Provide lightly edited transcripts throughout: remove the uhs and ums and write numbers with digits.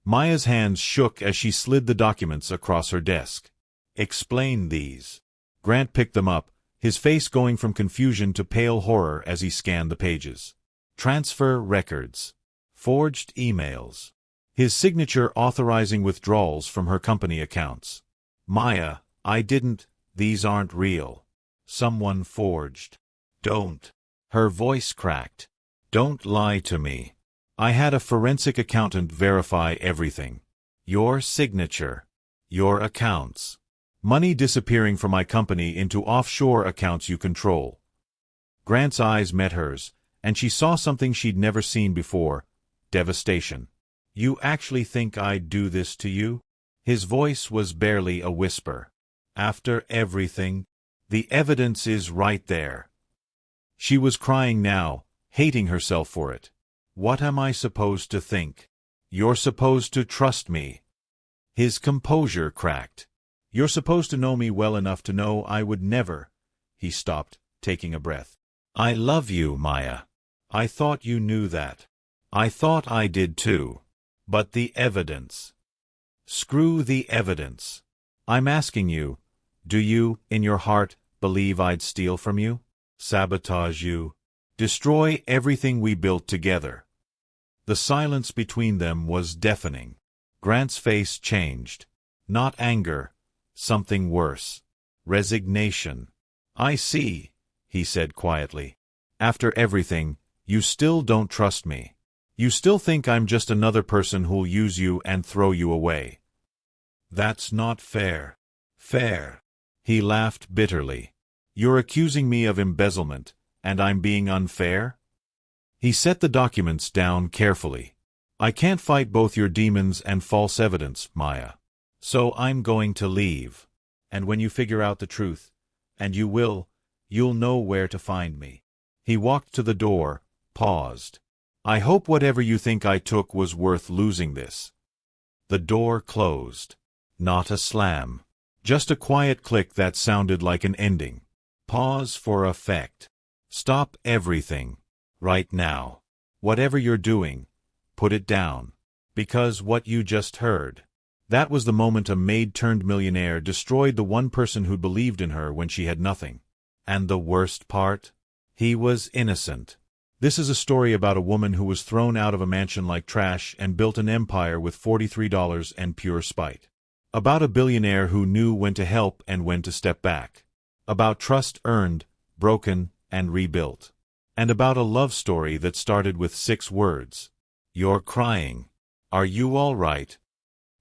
Maya's hands shook as she slid the documents across her desk. Explain these. Grant picked them up, his face going from confusion to pale horror as he scanned the pages. Transfer records. Forged emails. His signature authorizing withdrawals from her company accounts. Maya, I didn't. These aren't real. Someone forged. Don't. Her voice cracked. Don't lie to me. I had a forensic accountant verify everything. Your signature. Your accounts. Money disappearing from my company into offshore accounts you control. Grant's eyes met hers, and she saw something she'd never seen before. Devastation. You actually think I'd do this to you? His voice was barely a whisper. After everything, the evidence is right there. She was crying now, hating herself for it. What am I supposed to think? You're supposed to trust me. His composure cracked. You're supposed to know me well enough to know I would never. He stopped, taking a breath. I love you, Maya. I thought you knew that. I thought I did too. But the evidence. Screw the evidence. I'm asking you, do you, in your heart, believe I'd steal from you? Sabotage you? Destroy everything we built together? The silence between them was deafening. Grant's face changed. Not anger. Something worse. Resignation. I see, he said quietly. After everything, you still don't trust me. You still think I'm just another person who'll use you and throw you away. That's not fair. Fair. He laughed bitterly. You're accusing me of embezzlement, and I'm being unfair? He set the documents down carefully. I can't fight both your demons and false evidence, Maya. So I'm going to leave. And when you figure out the truth, and you will, you'll know where to find me. He walked to the door, paused. I hope whatever you think I took was worth losing this. The door closed. Not a slam. Just a quiet click that sounded like an ending. Pause for effect. Stop everything. Right now. Whatever you're doing, put it down. Because what you just heard. That was the moment a maid turned millionaire destroyed the one person who'd believed in her when she had nothing. And the worst part? He was innocent. This is a story about a woman who was thrown out of a mansion like trash and built an empire with $43 and pure spite. About a billionaire who knew when to help and when to step back. About trust earned, broken, and rebuilt. And about a love story that started with 6 words. You're crying. Are you all right?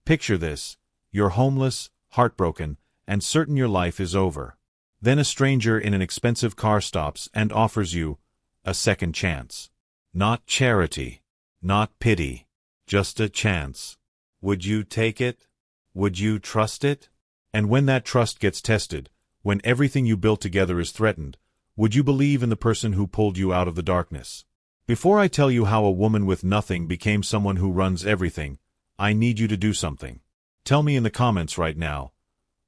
Picture this. You're homeless, heartbroken, and certain your life is over. Then a stranger in an expensive car stops and offers you a second chance. Not charity. Not pity. Just a chance. Would you take it? Would you trust it? And when that trust gets tested, when everything you built together is threatened, would you believe in the person who pulled you out of the darkness? Before I tell you how a woman with nothing became someone who runs everything, I need you to do something. Tell me in the comments right now.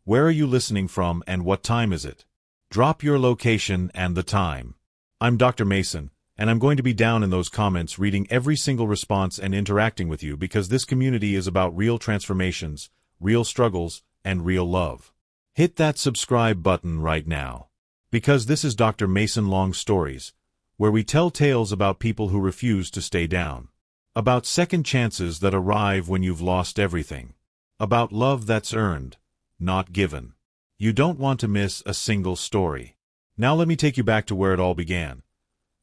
Where are you listening from and what time is it? Drop your location and the time. I'm Dr. Mason, and I'm going to be down in those comments reading every single response and interacting with you because this community is about real transformations, real struggles, and real love. Hit that subscribe button right now. Because this is Dr. Mason Long Stories, where we tell tales about people who refuse to stay down. About second chances that arrive when you've lost everything. About love that's earned, not given. You don't want to miss a single story. Now let me take you back to where it all began.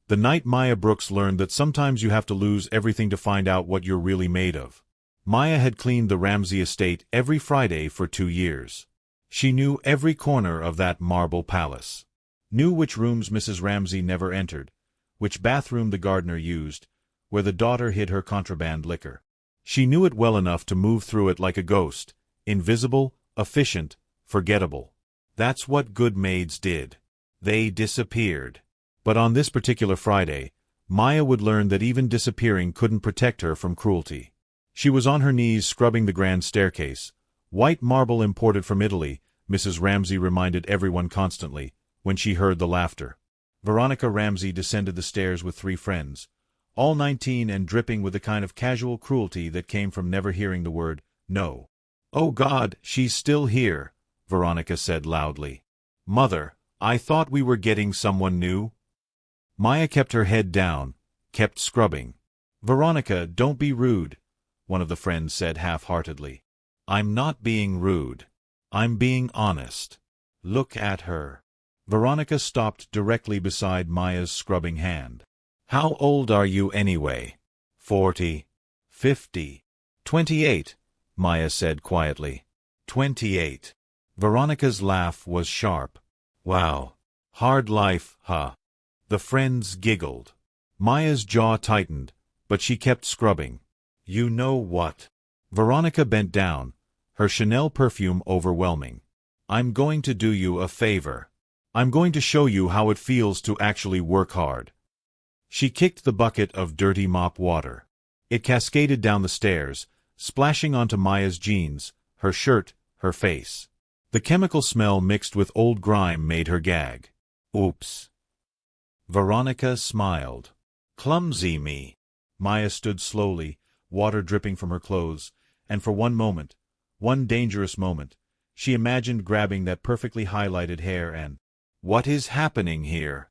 The night Maya Brooks learned that sometimes you have to lose everything to find out what you're really made of. Maya had cleaned the Ramsey estate every Friday for 2 years. She knew every corner of that marble palace. Knew which rooms Mrs. Ramsey never entered, which bathroom the gardener used, where the daughter hid her contraband liquor. She knew it well enough to move through it like a ghost, invisible, efficient, forgettable. That's what good maids did. They disappeared. But on this particular Friday, Maya would learn that even disappearing couldn't protect her from cruelty. She was on her knees scrubbing the grand staircase. White marble imported from Italy, Mrs. Ramsey reminded everyone constantly, when she heard the laughter. Veronica Ramsey descended the stairs with 3 friends, all 19 and dripping with the kind of casual cruelty that came from never hearing the word no. "Oh God, she's still here," Veronica said loudly. "Mother, I thought we were getting someone new." Maya kept her head down, kept scrubbing. "Veronica, don't be rude," one of the friends said half-heartedly. "I'm not being rude. I'm being honest. Look at her." Veronica stopped directly beside Maya's scrubbing hand. "How old are you anyway?" 40. 50. 28, Maya said quietly. 28. Veronica's laugh was sharp. "Wow. Hard life, huh?" The friends giggled. Maya's jaw tightened, but she kept scrubbing. "You know what?" Veronica bent down, her Chanel perfume overwhelming. "I'm going to do you a favor. I'm going to show you how it feels to actually work hard." She kicked the bucket of dirty mop water. It cascaded down the stairs, splashing onto Maya's jeans, her shirt, her face. The chemical smell mixed with old grime made her gag. "Oops." Veronica smiled. "Clumsy me." Maya stood slowly, water dripping from her clothes, and for one moment, one dangerous moment, she imagined grabbing that perfectly highlighted hair and, "What is happening here?"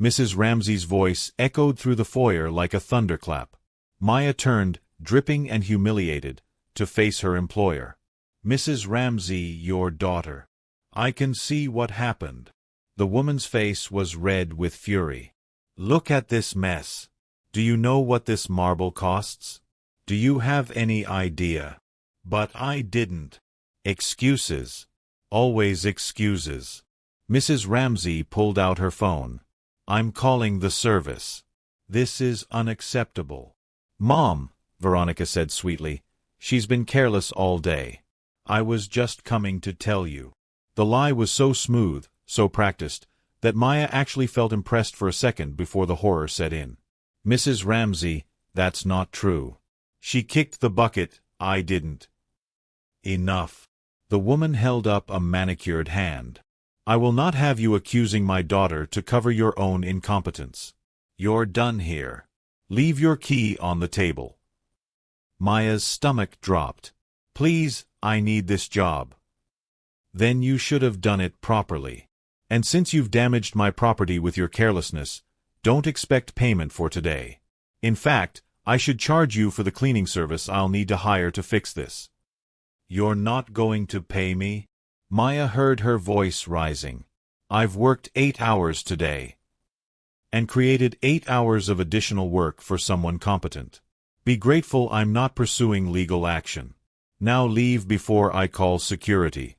Mrs. Ramsey's voice echoed through the foyer like a thunderclap. Maya turned, dripping and humiliated, to face her employer. "Mrs. Ramsey, your daughter. I can see what happened." The woman's face was red with fury. "Look at this mess. Do you know what this marble costs? Do you have any idea?" "But I didn't." Excuses. Always excuses. Mrs. Ramsey pulled out her phone. "I'm calling the service. This is unacceptable." "Mom," Veronica said sweetly, "she's been careless all day. I was just coming to tell you." The lie was so smooth, so practiced, that Maya actually felt impressed for a second before the horror set in. "Mrs. Ramsey, that's not true. She kicked the bucket, I didn't." "Enough." The woman held up a manicured hand. "I will not have you accusing my daughter to cover your own incompetence. You're done here. Leave your key on the table." Maya's stomach dropped. "Please, I need this job." "Then you should have done it properly. And since you've damaged my property with your carelessness, don't expect payment for today. In fact, I should charge you for the cleaning service I'll need to hire to fix this." "You're not going to pay me?" Maya heard her voice rising. "I've worked 8 hours today. And created 8 hours of additional work for someone competent. Be grateful I'm not pursuing legal action. Now leave before I call security."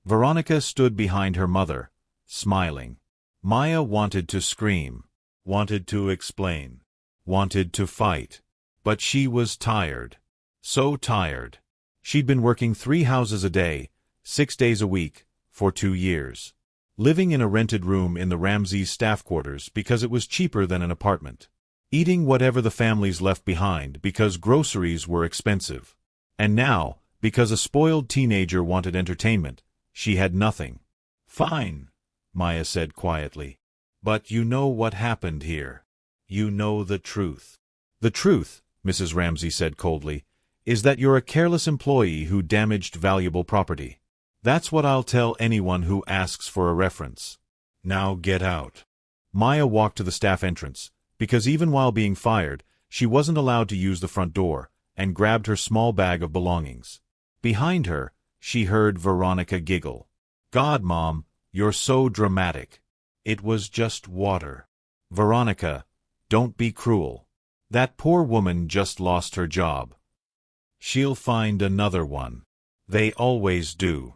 Veronica stood behind her mother, smiling. Maya wanted to scream, wanted to explain, wanted to fight. But she was tired. So tired. She'd been working 3 houses a day, 6 days a week, for 2 years. Living in a rented room in the Ramseys' staff quarters because it was cheaper than an apartment. Eating whatever the families left behind because groceries were expensive. And now, because a spoiled teenager wanted entertainment, she had nothing. "Fine," Maya said quietly. "But you know what happened here. You know the truth." "The truth," Mrs. Ramsey said coldly, "is that you're a careless employee who damaged valuable property. That's what I'll tell anyone who asks for a reference. Now get out." Maya walked to the staff entrance, because even while being fired, she wasn't allowed to use the front door, and grabbed her small bag of belongings. Behind her, she heard Veronica giggle. "God, Mom, you're so dramatic. It was just water." "Veronica, don't be cruel. That poor woman just lost her job. She'll find another one. They always do."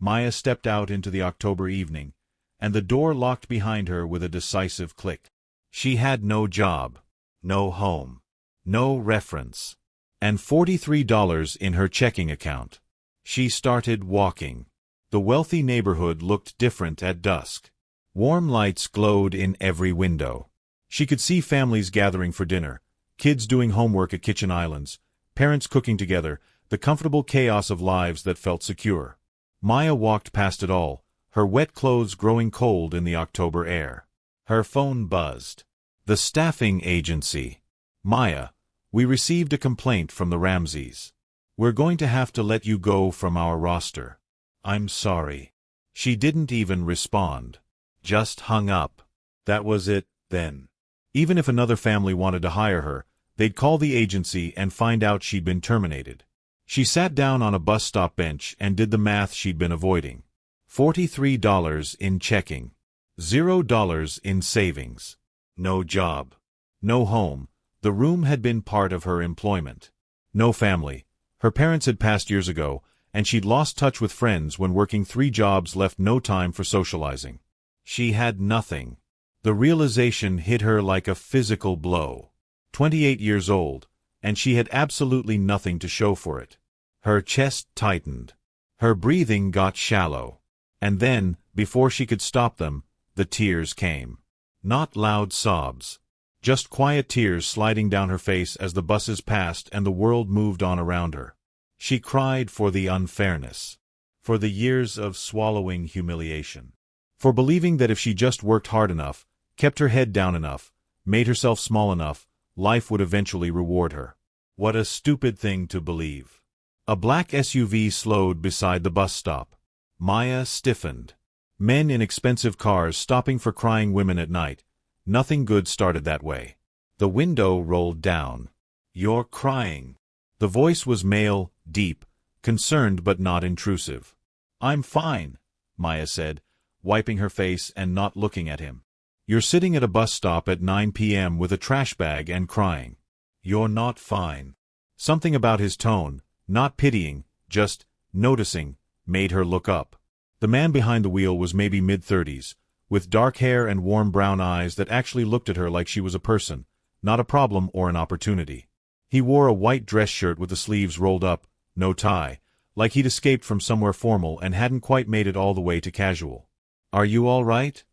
Maya stepped out into the October evening, and the door locked behind her with a decisive click. She had no job, no home, no reference, and $43 in her checking account. She started walking. The wealthy neighborhood looked different at dusk. Warm lights glowed in every window. She could see families gathering for dinner, kids doing homework at kitchen islands, parents cooking together, the comfortable chaos of lives that felt secure. Maya walked past it all, her wet clothes growing cold in the October air. Her phone buzzed. The staffing agency. Maya, we received a complaint from the Ramseys. We're going to have to let you go from our roster. I'm sorry. She didn't even respond. Just hung up. That was it, then. Even if another family wanted to hire her, they'd call the agency and find out she'd been terminated. She sat down on a bus stop bench and did the math she'd been avoiding. $43 in checking. $0 in savings. No job. No home. The room had been part of her employment. No family. Her parents had passed years ago, and she'd lost touch with friends when working 3 jobs left no time for socializing. She had nothing. The realization hit her like a physical blow. 28 years old, and she had absolutely nothing to show for it. Her chest tightened. Her breathing got shallow. And then, before she could stop them, the tears came. Not loud sobs. Just quiet tears sliding down her face as the buses passed and the world moved on around her. She cried for the unfairness. For the years of swallowing humiliation. For believing that if she just worked hard enough, kept her head down enough, made herself small enough, life would eventually reward her. What a stupid thing to believe. A black SUV slowed beside the bus stop. Maya stiffened. Men in expensive cars stopping for crying women at night. Nothing good started that way. The window rolled down. You're crying. The voice was male, deep, concerned but not intrusive. I'm fine, Maya said, wiping her face and not looking at him. You're sitting at a bus stop at 9 p.m. with a trash bag and crying. You're not fine. Something about his tone, not pitying, just noticing, made her look up. The man behind the wheel was maybe mid-30s, with dark hair and warm brown eyes that actually looked at her like she was a person, not a problem or an opportunity. He wore a white dress shirt with the sleeves rolled up, no tie, like he'd escaped from somewhere formal and hadn't quite made it all the way to casual. Are you all right?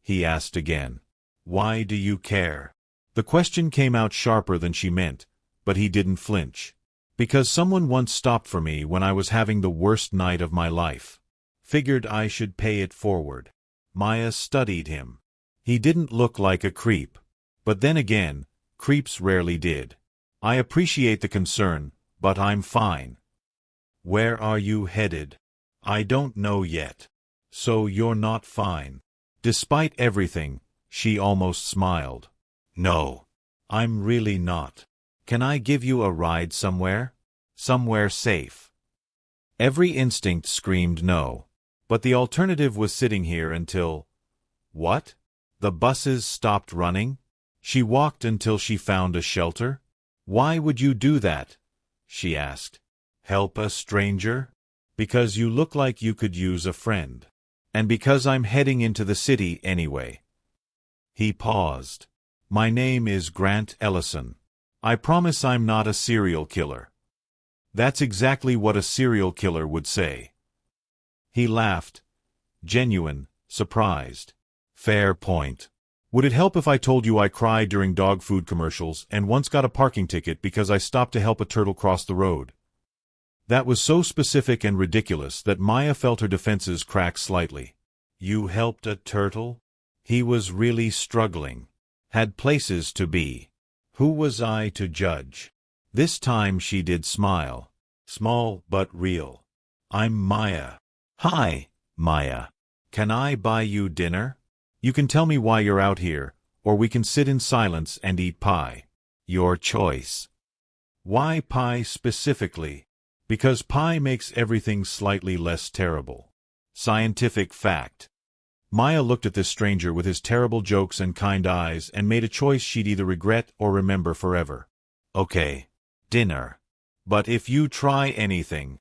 He asked again. Why do you care? The question came out sharper than she meant, but he didn't flinch. Because someone once stopped for me when I was having the worst night of my life. Figured I should pay it forward. Maya studied him. He didn't look like a creep. But then again, creeps rarely did. I appreciate the concern, but I'm fine. Where are you headed? I don't know yet. So you're not fine. Despite everything, she almost smiled. No. I'm really not. Can I give you a ride somewhere? Somewhere safe. Every instinct screamed no. But the alternative was sitting here until... What? The buses stopped running? She walked until she found a shelter? Why would you do that? She asked. Help a stranger? Because you look like you could use a friend. And because I'm heading into the city anyway. He paused. My name is Grant Ellison. I promise I'm not a serial killer. That's exactly what a serial killer would say. He laughed. Genuine, surprised. Fair point. Would it help if I told you I cry during dog food commercials and once got a parking ticket because I stopped to help a turtle cross the road? That was so specific and ridiculous that Maya felt her defenses crack slightly. You helped a turtle? He was really struggling. Had places to be. Who was I to judge? This time she did smile. Small but real. I'm Maya. Hi, Maya. Can I buy you dinner? You can tell me why you're out here, or we can sit in silence and eat pie. Your choice. Why pie specifically? Because pie makes everything slightly less terrible. Scientific fact. Maya looked at this stranger with his terrible jokes and kind eyes and made a choice she'd either regret or remember forever. Okay, dinner. But if you try anything,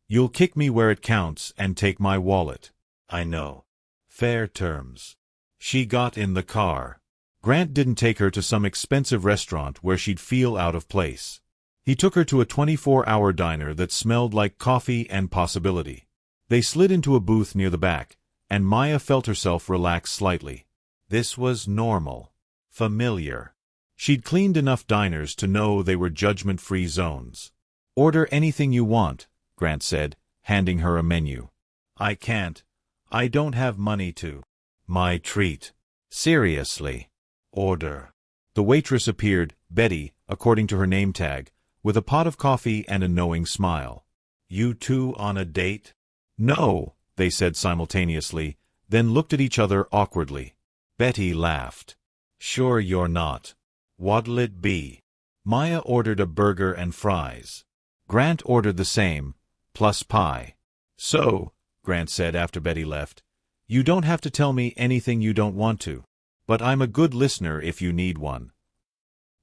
you'll kick me where it counts and take my wallet. I know. Fair terms. She got in the car. Grant didn't take her to some expensive restaurant where she'd feel out of place. He took her to a 24-hour diner that smelled like coffee and possibility. They slid into a booth near the back, and Maya felt herself relax slightly. This was normal. Familiar. She'd cleaned enough diners to know they were judgment-free zones. Order anything you want, Grant said, handing her a menu. I can't. I don't have money to. My treat. Seriously. Order. The waitress appeared, Betty, according to her name tag, with a pot of coffee and a knowing smile. "You two on a date?" "No," they said simultaneously, then looked at each other awkwardly. Betty laughed. "Sure you're not. What'll it be?" Maya ordered a burger and fries. Grant ordered the same, plus pie. "So," Grant said after Betty left, "you don't have to tell me anything you don't want to. But I'm a good listener if you need one."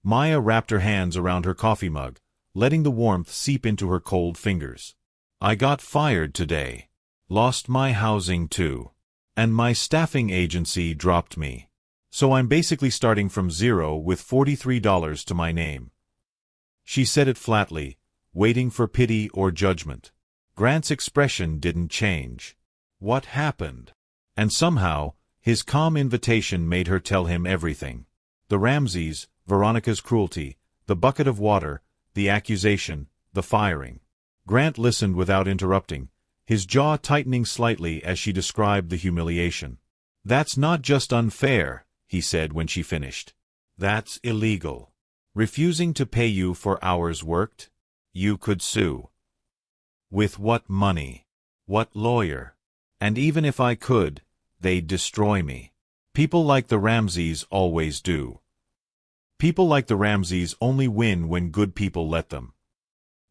Maya wrapped her hands around her coffee mug, letting the warmth seep into her cold fingers. "I got fired today. Lost my housing too. And my staffing agency dropped me. So I'm basically starting from zero with $43 to my name." She said it flatly, waiting for pity or judgment. Grant's expression didn't change. What happened? And somehow, his calm invitation made her tell him everything. The Ramseys, Veronica's cruelty, the bucket of water, the accusation, the firing. Grant listened without interrupting, his jaw tightening slightly as she described the humiliation. "That's not just unfair," he said when she finished. "That's illegal. Refusing to pay you for hours worked? You could sue. With what money? What lawyer? And even if I could, they'd destroy me. People like the Ramseys always do. People like the Ramseys only win when good people let them."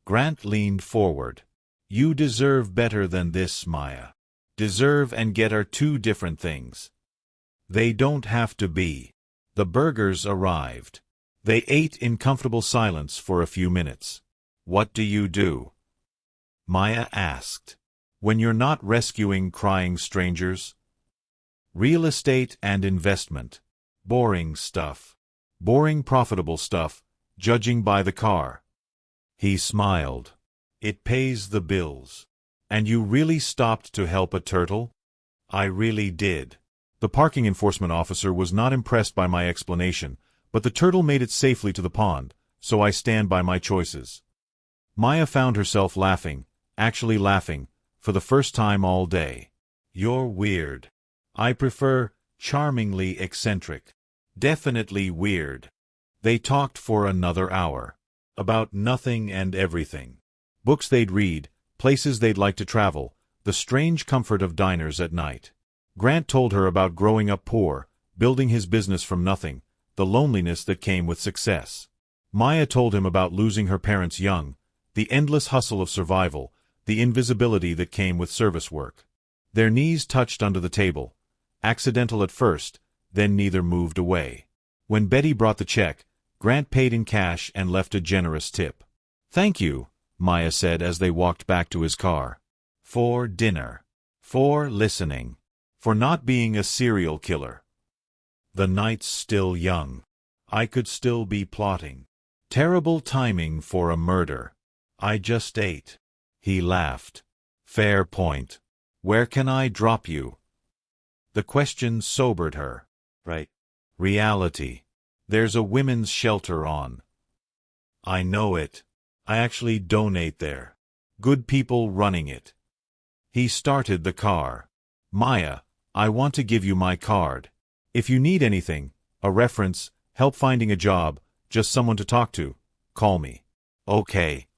Grant leaned forward. "You deserve better than this, Maya. Deserve and get are two different things. They don't have to be." The burgers arrived. They ate in comfortable silence for a few minutes. "What do you do?" Maya asked. "When you're not rescuing crying strangers?" "Real estate and investment. Boring stuff. Boring profitable stuff, judging by the car." He smiled. "It pays the bills. And you really stopped to help a turtle?" "I really did." The parking enforcement officer was not impressed by my explanation, but the turtle made it safely to the pond, so I stand by my choices. Maya found herself laughing, actually laughing, for the first time all day. "You're weird. I prefer charmingly eccentric. Definitely weird." They talked for another hour. About nothing and everything. Books they'd read, places they'd like to travel, the strange comfort of diners at night. Grant told her about growing up poor, building his business from nothing, the loneliness that came with success. Maya told him about losing her parents young, the endless hustle of survival, the invisibility that came with service work. Their knees touched under the table, accidental at first, then neither moved away. When Betty brought the check, Grant paid in cash and left a generous tip. "Thank you," Maya said as they walked back to his car. "For dinner. For listening. For not being a serial killer. The night's still young. I could still be plotting. Terrible timing for a murder. I just ate." He laughed. "Fair point. Where can I drop you?" The question sobered her. "Right. Reality. There's a women's shelter on." "I know it. I actually donate there. Good people running it." He started the car. "Maya, I want to give you my card. If you need anything, a reference, help finding a job, just someone to talk to, call me." "Okay."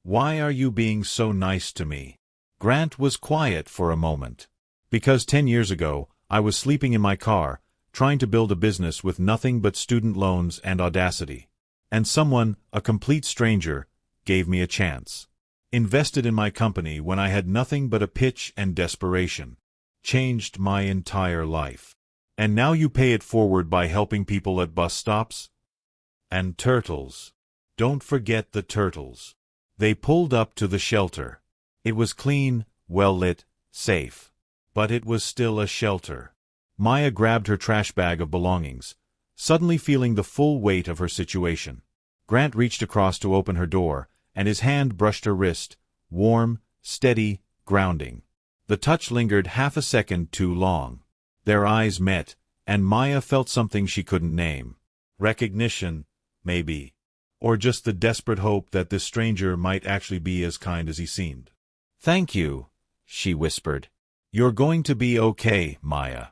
"Why are you being so nice to me?" Grant was quiet for a moment. "Because 10 years ago, I was sleeping in my car, trying to build a business with nothing but student loans and audacity. And someone, a complete stranger, gave me a chance. Invested in my company when I had nothing but a pitch and desperation. Changed my entire life. And now you pay it forward by helping people at bus stops? And turtles. Don't forget the turtles." They pulled up to the shelter. It was clean, well-lit, safe. But it was still a shelter. Maya grabbed her trash bag of belongings, suddenly feeling the full weight of her situation. Grant reached across to open her door, and his hand brushed her wrist, warm, steady, grounding. The touch lingered half a second too long. Their eyes met, and Maya felt something she couldn't name. Recognition, maybe. Or just the desperate hope that this stranger might actually be as kind as he seemed. "Thank you," she whispered. "You're going to be okay, Maya.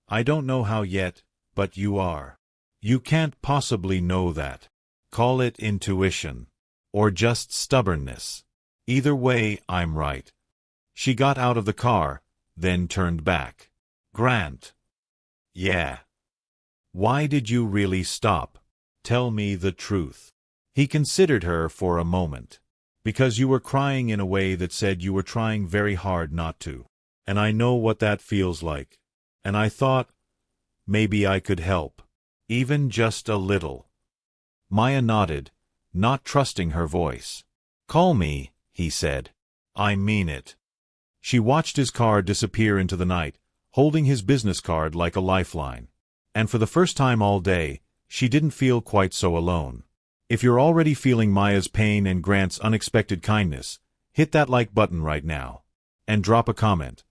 I don't know how yet, but you are. You can't possibly know that. Call it intuition. Or just stubbornness. Either way, I'm right. She got out of the car, then turned back. Grant. Yeah. Why did you really stop? Tell me the truth. He considered her for a moment. Because you were crying in a way that said you were trying very hard not to. And I know what that feels like. And I thought, maybe I could help. Even just a little. Maya nodded, not trusting her voice. Call me, he said. I mean it. She watched his car disappear into the night, holding his business card like a lifeline. And for the first time all day, she didn't feel quite so alone. If you're already feeling Maya's pain and Grant's unexpected kindness, hit that like button right now. And drop a comment.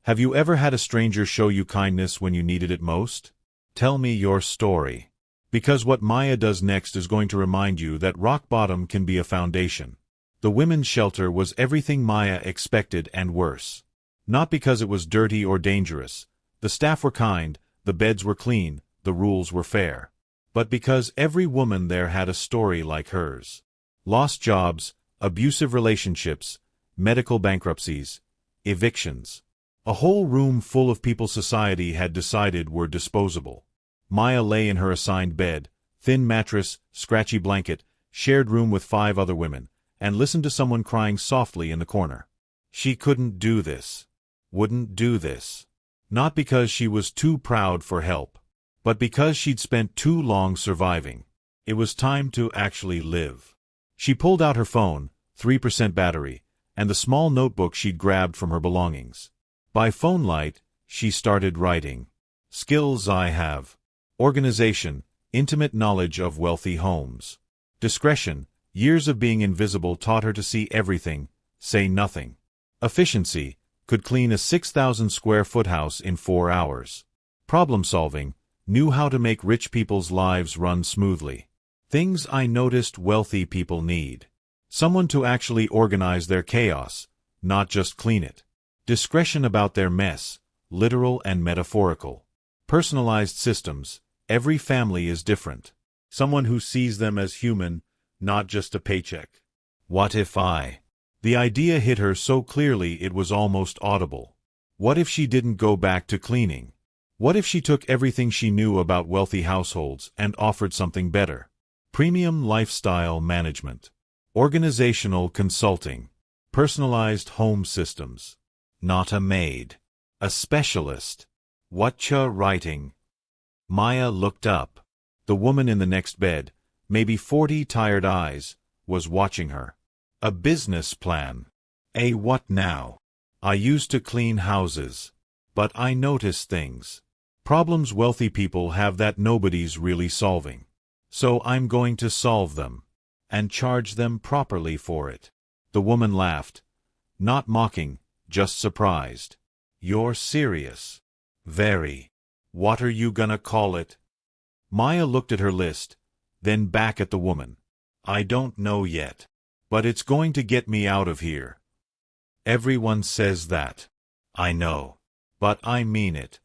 Have you ever had a stranger show you kindness when you needed it most? Tell me your story. Because what Maya does next is going to remind you that rock bottom can be a foundation. The women's shelter was everything Maya expected and worse. Not because it was dirty or dangerous. The staff were kind, the beds were clean, the rules were fair. But because every woman there had a story like hers. Lost jobs, abusive relationships, medical bankruptcies, evictions. A whole room full of people society had decided were disposable. Maya lay in her assigned bed, thin mattress, scratchy blanket, shared room with 5 other women, and listened to someone crying softly in the corner. She couldn't do this. Wouldn't do this. Not because she was too proud for help, but because she'd spent too long surviving. It was time to actually live. She pulled out her phone, 3% battery, and the small notebook she'd grabbed from her belongings. By phone light, she started writing. Skills I have. Organization, intimate knowledge of wealthy homes. Discretion, years of being invisible taught her to see everything, say nothing. Efficiency, could clean a 6,000 square foot house in 4 hours. Problem solving, knew how to make rich people's lives run smoothly. Things I noticed wealthy people need. Someone to actually organize their chaos, not just clean it. Discretion about their mess, literal and metaphorical. Personalized systems, every family is different. Someone who sees them as human, not just a paycheck. What if I? The idea hit her so clearly it was almost audible. What if she didn't go back to cleaning? What if she took everything she knew about wealthy households and offered something better? Premium lifestyle management. Organizational consulting. Personalized home systems. Not a maid. A specialist. Whatcha writing? Maya looked up. The woman in the next bed, maybe 40 tired eyes, was watching her. A business plan. A what now? I used to clean houses. But I notice things. Problems wealthy people have that nobody's really solving. So I'm going to solve them. And charge them properly for it. The woman laughed. Not mocking, just surprised. You're serious. Very. What are you gonna call it? Maya looked at her list, then back at the woman. I don't know yet. But it's going to get me out of here. Everyone says that. I know. But I mean it.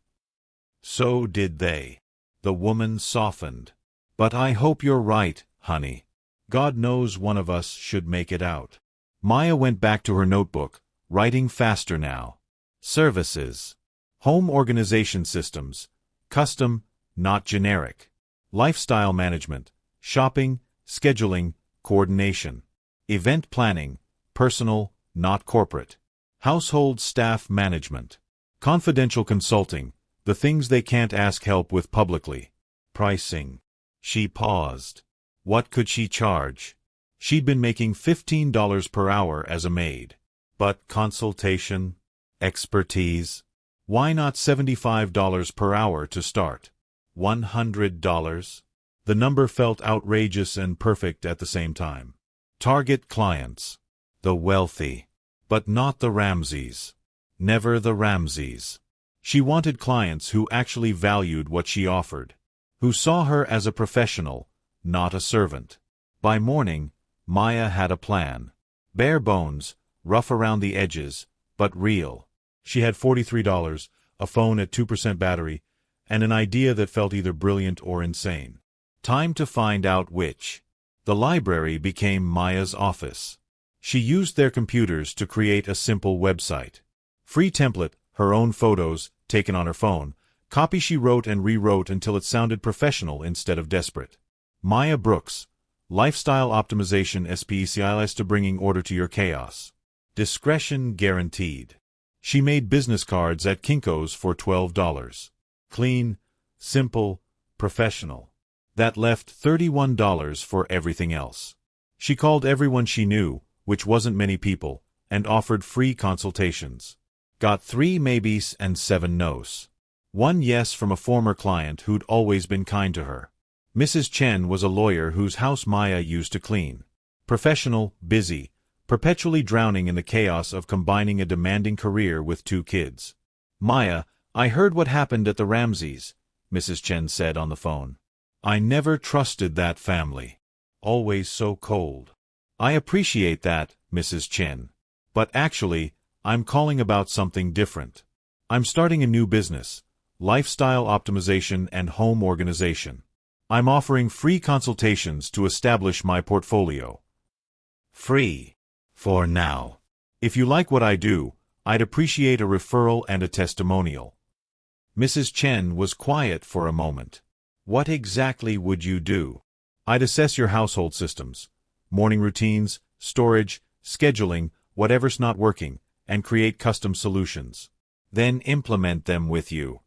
So did they. The woman softened. But I hope you're right, honey. God knows one of us should make it out. Maya went back to her notebook, writing faster now. Services. Home organization systems. Custom, not generic. Lifestyle management. Shopping, scheduling, coordination. Event planning. Personal, not corporate. Household staff management. Confidential consulting. The things they can't ask help with publicly. Pricing. She paused. What could she charge? She'd been making $15 per hour as a maid. But consultation? Expertise? Why not $75 per hour to start? $100? The number felt outrageous and perfect at the same time. Target clients. The wealthy. But not the Ramseys. Never the Ramseys. She wanted clients who actually valued what she offered. Who saw her as a professional, not a servant. By morning, Maya had a plan. Bare bones, rough around the edges, but real. She had $43, a phone at 2% battery, and an idea that felt either brilliant or insane. Time to find out which. The library became Maya's office. She used their computers to create a simple website. Free template, her own photos, taken on her phone, copy she wrote and rewrote until it sounded professional instead of desperate. Maya Brooks, Lifestyle Optimization Specialized to bringing order to your chaos. Discretion guaranteed. She made business cards at Kinko's for $12. Clean, simple, professional. That left $31 for everything else. She called everyone she knew, which wasn't many people, and offered free consultations. Got 3 maybes and 7 nos. 1 yes from a former client who'd always been kind to her. Mrs. Chen was a lawyer whose house Maya used to clean. Professional, busy, perpetually drowning in the chaos of combining a demanding career with 2 kids. Maya, I heard what happened at the Ramseys, Mrs. Chen said on the phone. I never trusted that family. Always so cold. I appreciate that, Mrs. Chen. But actually, I'm calling about something different. I'm starting a new business, lifestyle optimization and home organization. I'm offering free consultations to establish my portfolio. Free. For now. If you like what I do, I'd appreciate a referral and a testimonial. Mrs. Chen was quiet for a moment. What exactly would you do? I'd assess your household systems, morning routines, storage, scheduling, whatever's not working, and create custom solutions. Then implement them with you.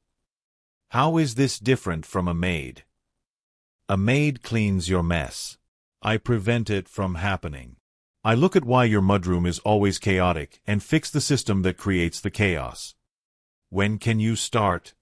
How is this different from a maid? A maid cleans your mess. I prevent it from happening. I look at why your mudroom is always chaotic and fix the system that creates the chaos. When can you start?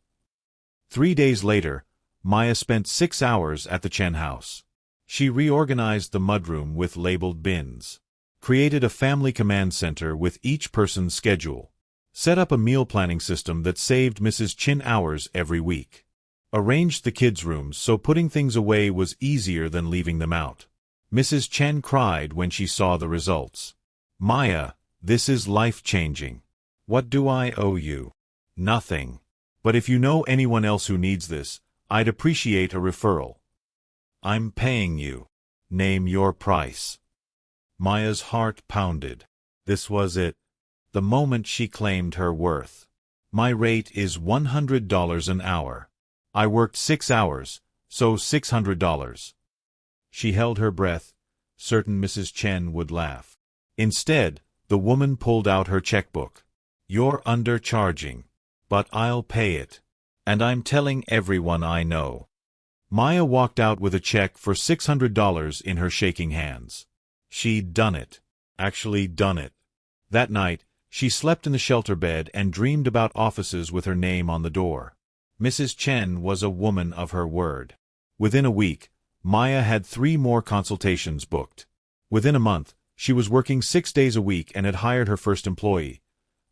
3 days later, Maya spent 6 hours at the Chen house. She reorganized the mudroom with labeled bins, created a family command center with each person's schedule, set up a meal planning system that saved Mrs. Chen hours every week, arranged the kids' rooms so putting things away was easier than leaving them out. Mrs. Chen cried when she saw the results. Maya, this is life-changing. What do I owe you? Nothing. But if you know anyone else who needs this, I'd appreciate a referral. I'm paying you. Name your price. Maya's heart pounded. This was it. The moment she claimed her worth. My rate is $100 an hour. I worked 6 hours, so $600. She held her breath, certain Mrs. Chen would laugh. Instead, the woman pulled out her checkbook. You're undercharging. But I'll pay it. And I'm telling everyone I know. Maya walked out with a check for $600 in her shaking hands. She'd done it. Actually done it. That night, she slept in the shelter bed and dreamed about offices with her name on the door. Mrs. Chen was a woman of her word. Within a week, Maya had 3 more consultations booked. Within a month, she was working 6 days a week and had hired her first employee,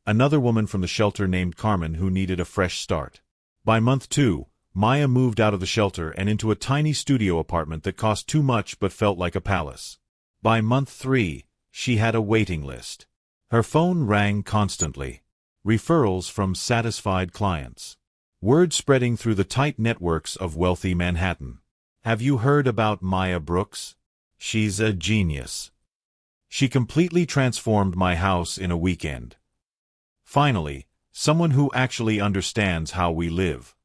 another woman from the shelter named Carmen who needed a fresh start. By month 2, Maya moved out of the shelter and into a tiny studio apartment that cost too much but felt like a palace. By month 3, she had a waiting list. Her phone rang constantly. Referrals from satisfied clients. Word spreading through the tight networks of wealthy Manhattan. Have you heard about Maya Brooks? She's a genius. She completely transformed my house in a weekend. Finally, someone who actually understands how we live.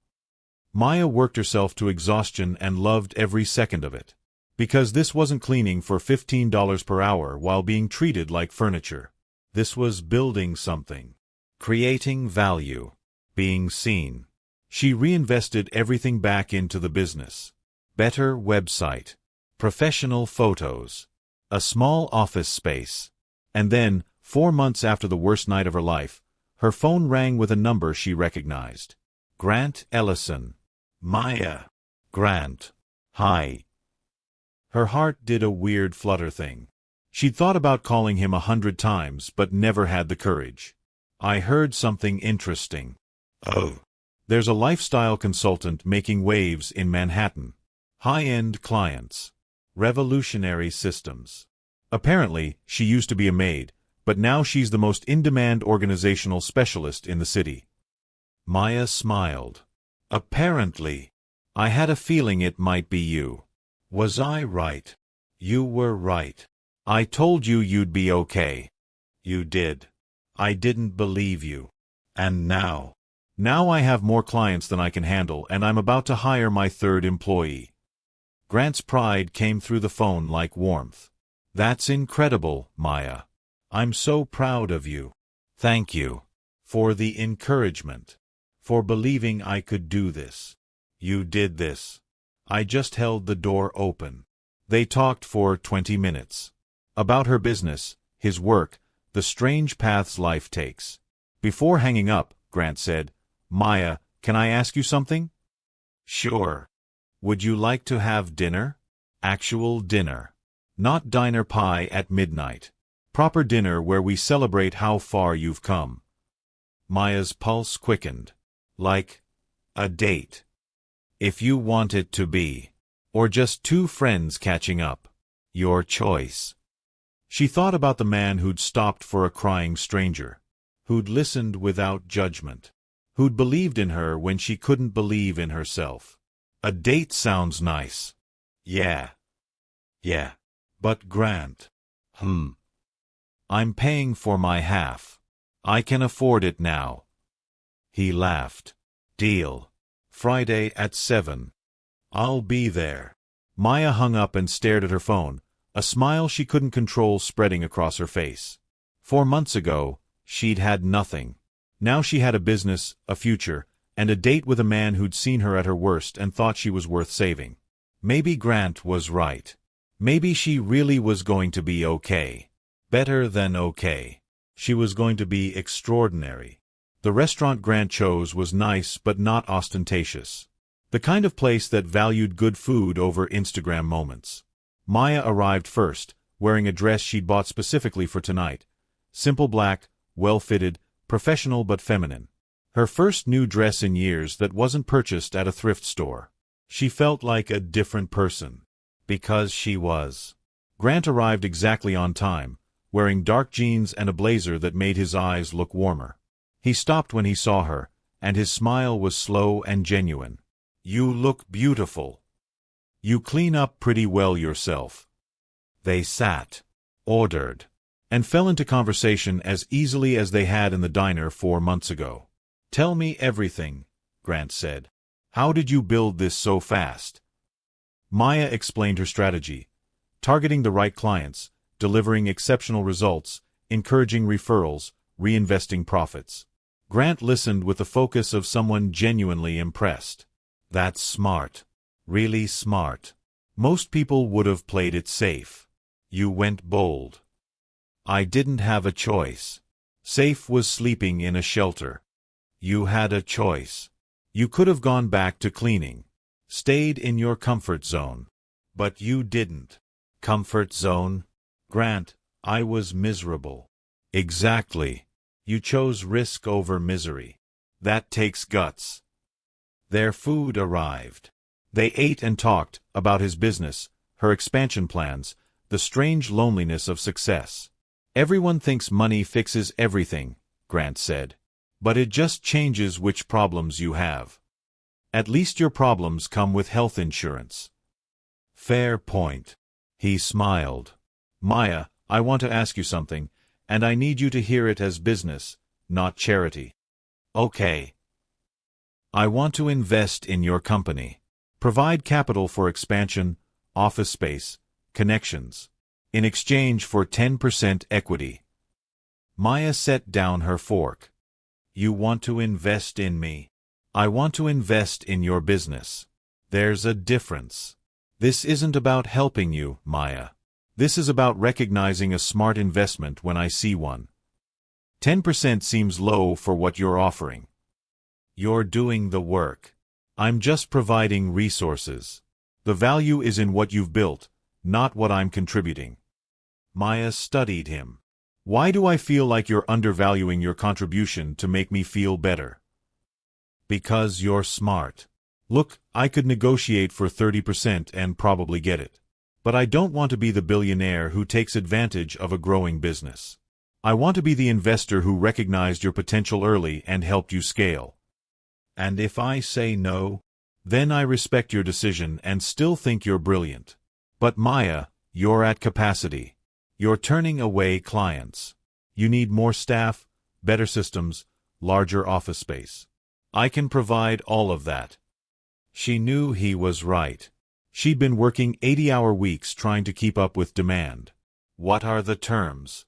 Maya worked herself to exhaustion and loved every second of it. Because this wasn't cleaning for $15 per hour while being treated like furniture. This was building something. Creating value. Being seen. She reinvested everything back into the business. Better website. Professional photos. A small office space. And then, 4 months after the worst night of her life, her phone rang with a number she recognized. Grant Ellison. Maya. Grant. Hi. Her heart did a weird flutter thing. She'd thought about calling him 100 times but never had the courage. I heard something interesting. Oh. There's a lifestyle consultant making waves in Manhattan. High-end clients. Revolutionary systems. Apparently, she used to be a maid, but now she's the most in-demand organizational specialist in the city. Maya smiled. Apparently. I had a feeling it might be you. Was I right? You were right. I told you you'd be okay. You did. I didn't believe you. And now? Now I have more clients than I can handle, and I'm about to hire my third employee. Grant's pride came through the phone like warmth. That's incredible, Maya. I'm so proud of you. Thank you. For the encouragement. For believing I could do this. You did this. I just held the door open. They talked for 20 minutes. About her business, his work, the strange paths life takes. Before hanging up, Grant said, Maya, can I ask you something? Sure. Would you like to have dinner? Actual dinner. Not diner pie at midnight. Proper dinner where we celebrate how far you've come. Maya's pulse quickened. Like a date. If you want it to be. Or just two friends catching up. Your choice. She thought about the man who'd stopped for a crying stranger. Who'd listened without judgment. Who'd believed in her when she couldn't believe in herself. A date sounds nice. Yeah. Yeah. But Grant. I'm paying for my half. I can afford it now. He laughed. Deal. Friday at 7. I'll be there. Maya hung up and stared at her phone, a smile she couldn't control spreading across her face. 4 months ago, she'd had nothing. Now she had a business, a future, and a date with a man who'd seen her at her worst and thought she was worth saving. Maybe Grant was right. Maybe she really was going to be okay. Better than okay. She was going to be extraordinary. The restaurant Grant chose was nice but not ostentatious. The kind of place that valued good food over Instagram moments. Maya arrived first, wearing a dress she'd bought specifically for tonight. Simple black, well-fitted, professional but feminine. Her first new dress in years that wasn't purchased at a thrift store. She felt like a different person. Because she was. Grant arrived exactly on time, wearing dark jeans and a blazer that made his eyes look warmer. He stopped when he saw her, and his smile was slow and genuine. You look beautiful. You clean up pretty well yourself. They sat, ordered, and fell into conversation as easily as they had in the diner 4 months ago. Tell me everything, Grant said. How did you build this so fast? Maya explained her strategy. Targeting the right clients, delivering exceptional results, encouraging referrals, reinvesting profits. Grant listened with the focus of someone genuinely impressed. That's smart. Really smart. Most people would have played it safe. You went bold. I didn't have a choice. Safe was sleeping in a shelter. You had a choice. You could have gone back to cleaning. Stayed in your comfort zone. But you didn't. Comfort zone? Grant, I was miserable. Exactly. You chose risk over misery. That takes guts. Their food arrived. They ate and talked about his business, her expansion plans, the strange loneliness of success. Everyone thinks money fixes everything, Grant said. But it just changes which problems you have. At least your problems come with health insurance. Fair point. He smiled. Maya, I want to ask you something, and I need you to hear it as business, not charity. Okay. I want to invest in your company. Provide capital for expansion, office space, connections. In exchange for 10% equity. Maya set down her fork. You want to invest in me? I want to invest in your business. There's a difference. This isn't about helping you, Maya. This is about recognizing a smart investment when I see one. 10% seems low for what you're offering. You're doing the work. I'm just providing resources. The value is in what you've built, not what I'm contributing. Maya studied him. Why do I feel like you're undervaluing your contribution to make me feel better? Because you're smart. Look, I could negotiate for 30% and probably get it. But I don't want to be the billionaire who takes advantage of a growing business. I want to be the investor who recognized your potential early and helped you scale. And if I say no, then I respect your decision and still think you're brilliant. But Maya, you're at capacity. You're turning away clients. You need more staff, better systems, larger office space. I can provide all of that. She knew he was right. She'd been working 80-hour weeks trying to keep up with demand. What are the terms?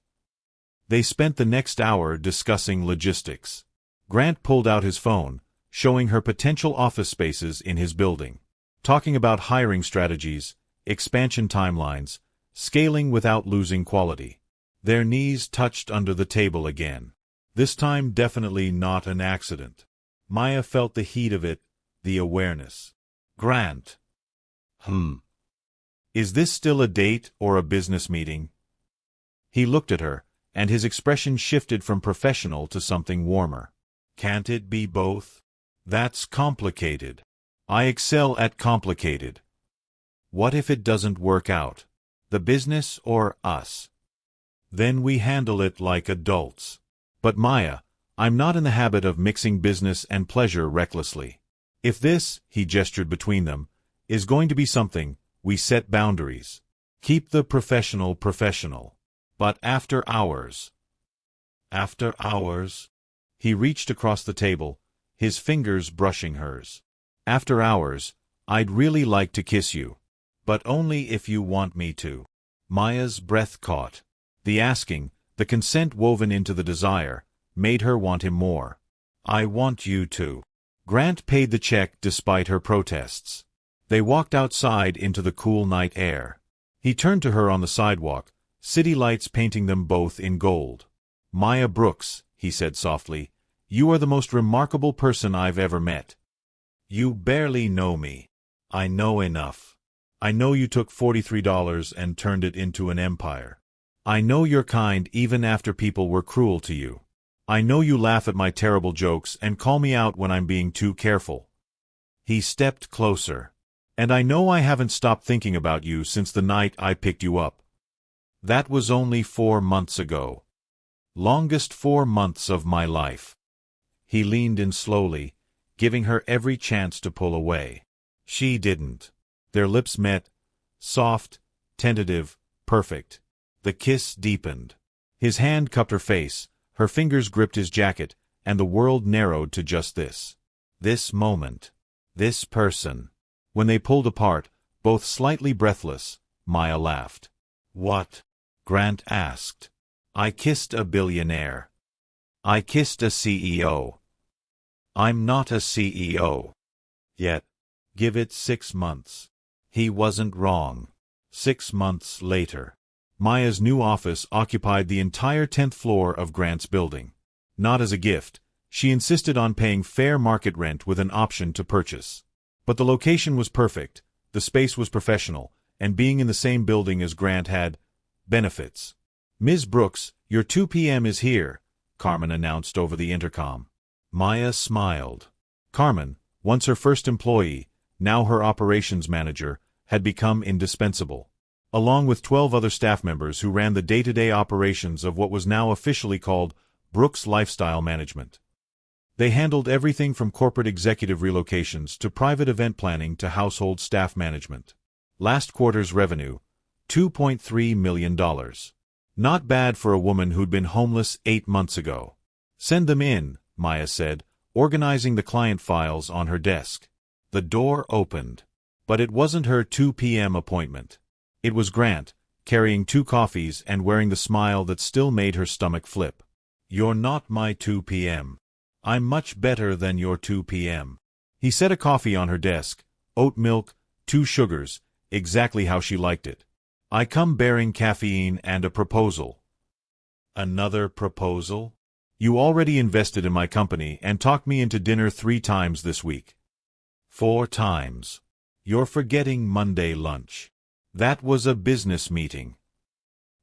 They spent the next hour discussing logistics. Grant pulled out his phone, showing her potential office spaces in his building. Talking about hiring strategies, expansion timelines, scaling without losing quality. Their knees touched under the table again. This time definitely not an accident. Maya felt the heat of it, the awareness. Grant. Is this still a date or a business meeting? He looked at her, and his expression shifted from professional to something warmer. Can't it be both? That's complicated. I excel at complicated. What if it doesn't work out? The business or us? Then we handle it like adults. But Maya, I'm not in the habit of mixing business and pleasure recklessly. If this, he gestured between them, is going to be something, we set boundaries. Keep the professional professional. But after hours. After hours? He reached across the table, his fingers brushing hers. After hours, I'd really like to kiss you. But only if you want me to. Maya's breath caught. The asking, the consent woven into the desire, made her want him more. I want you to. Grant paid the check despite her protests. They walked outside into the cool night air. He turned to her on the sidewalk, city lights painting them both in gold. Maya Brooks, he said softly, you are the most remarkable person I've ever met. You barely know me. I know enough. I know you took $43 and turned it into an empire. I know you're kind even after people were cruel to you. I know you laugh at my terrible jokes and call me out when I'm being too careful. He stepped closer. And I know I haven't stopped thinking about you since the night I picked you up. That was only 4 months ago. Longest 4 months of my life. He leaned in slowly, giving her every chance to pull away. She didn't. Their lips met, soft, tentative, perfect. The kiss deepened. His hand cupped her face, her fingers gripped his jacket, and the world narrowed to just this. This moment. This person. When they pulled apart, both slightly breathless, Maya laughed. What? Grant asked. I kissed a billionaire. I kissed a CEO. I'm not a CEO. Yet. Give it 6 months. He wasn't wrong. 6 months later. Maya's new office occupied the entire 10th floor of Grant's building. Not as a gift, she insisted on paying fair market rent with an option to purchase. But the location was perfect, the space was professional, and being in the same building as Grant had benefits. Ms. Brooks, your 2 p.m. is here, Carmen announced over the intercom. Maya smiled. Carmen, once her first employee, now her operations manager, had become indispensable. Along with 12 other staff members who ran the day-to-day operations of what was now officially called Brooks Lifestyle Management. They handled everything from corporate executive relocations to private event planning to household staff management. Last quarter's revenue, $2.3 million. Not bad for a woman who'd been homeless 8 months ago. Send them in, Maya said, organizing the client files on her desk. The door opened. But it wasn't her 2 p.m. appointment. It was Grant, carrying 2 coffees and wearing the smile that still made her stomach flip. You're not my 2 p.m. I'm much better than your 2 p.m. He set a coffee on her desk, oat milk, 2 sugars, exactly how she liked it. I come bearing caffeine and a proposal. Another proposal? You already invested in my company and talked me into dinner 3 times this week. 4 times. You're forgetting Monday lunch. That was a business meeting.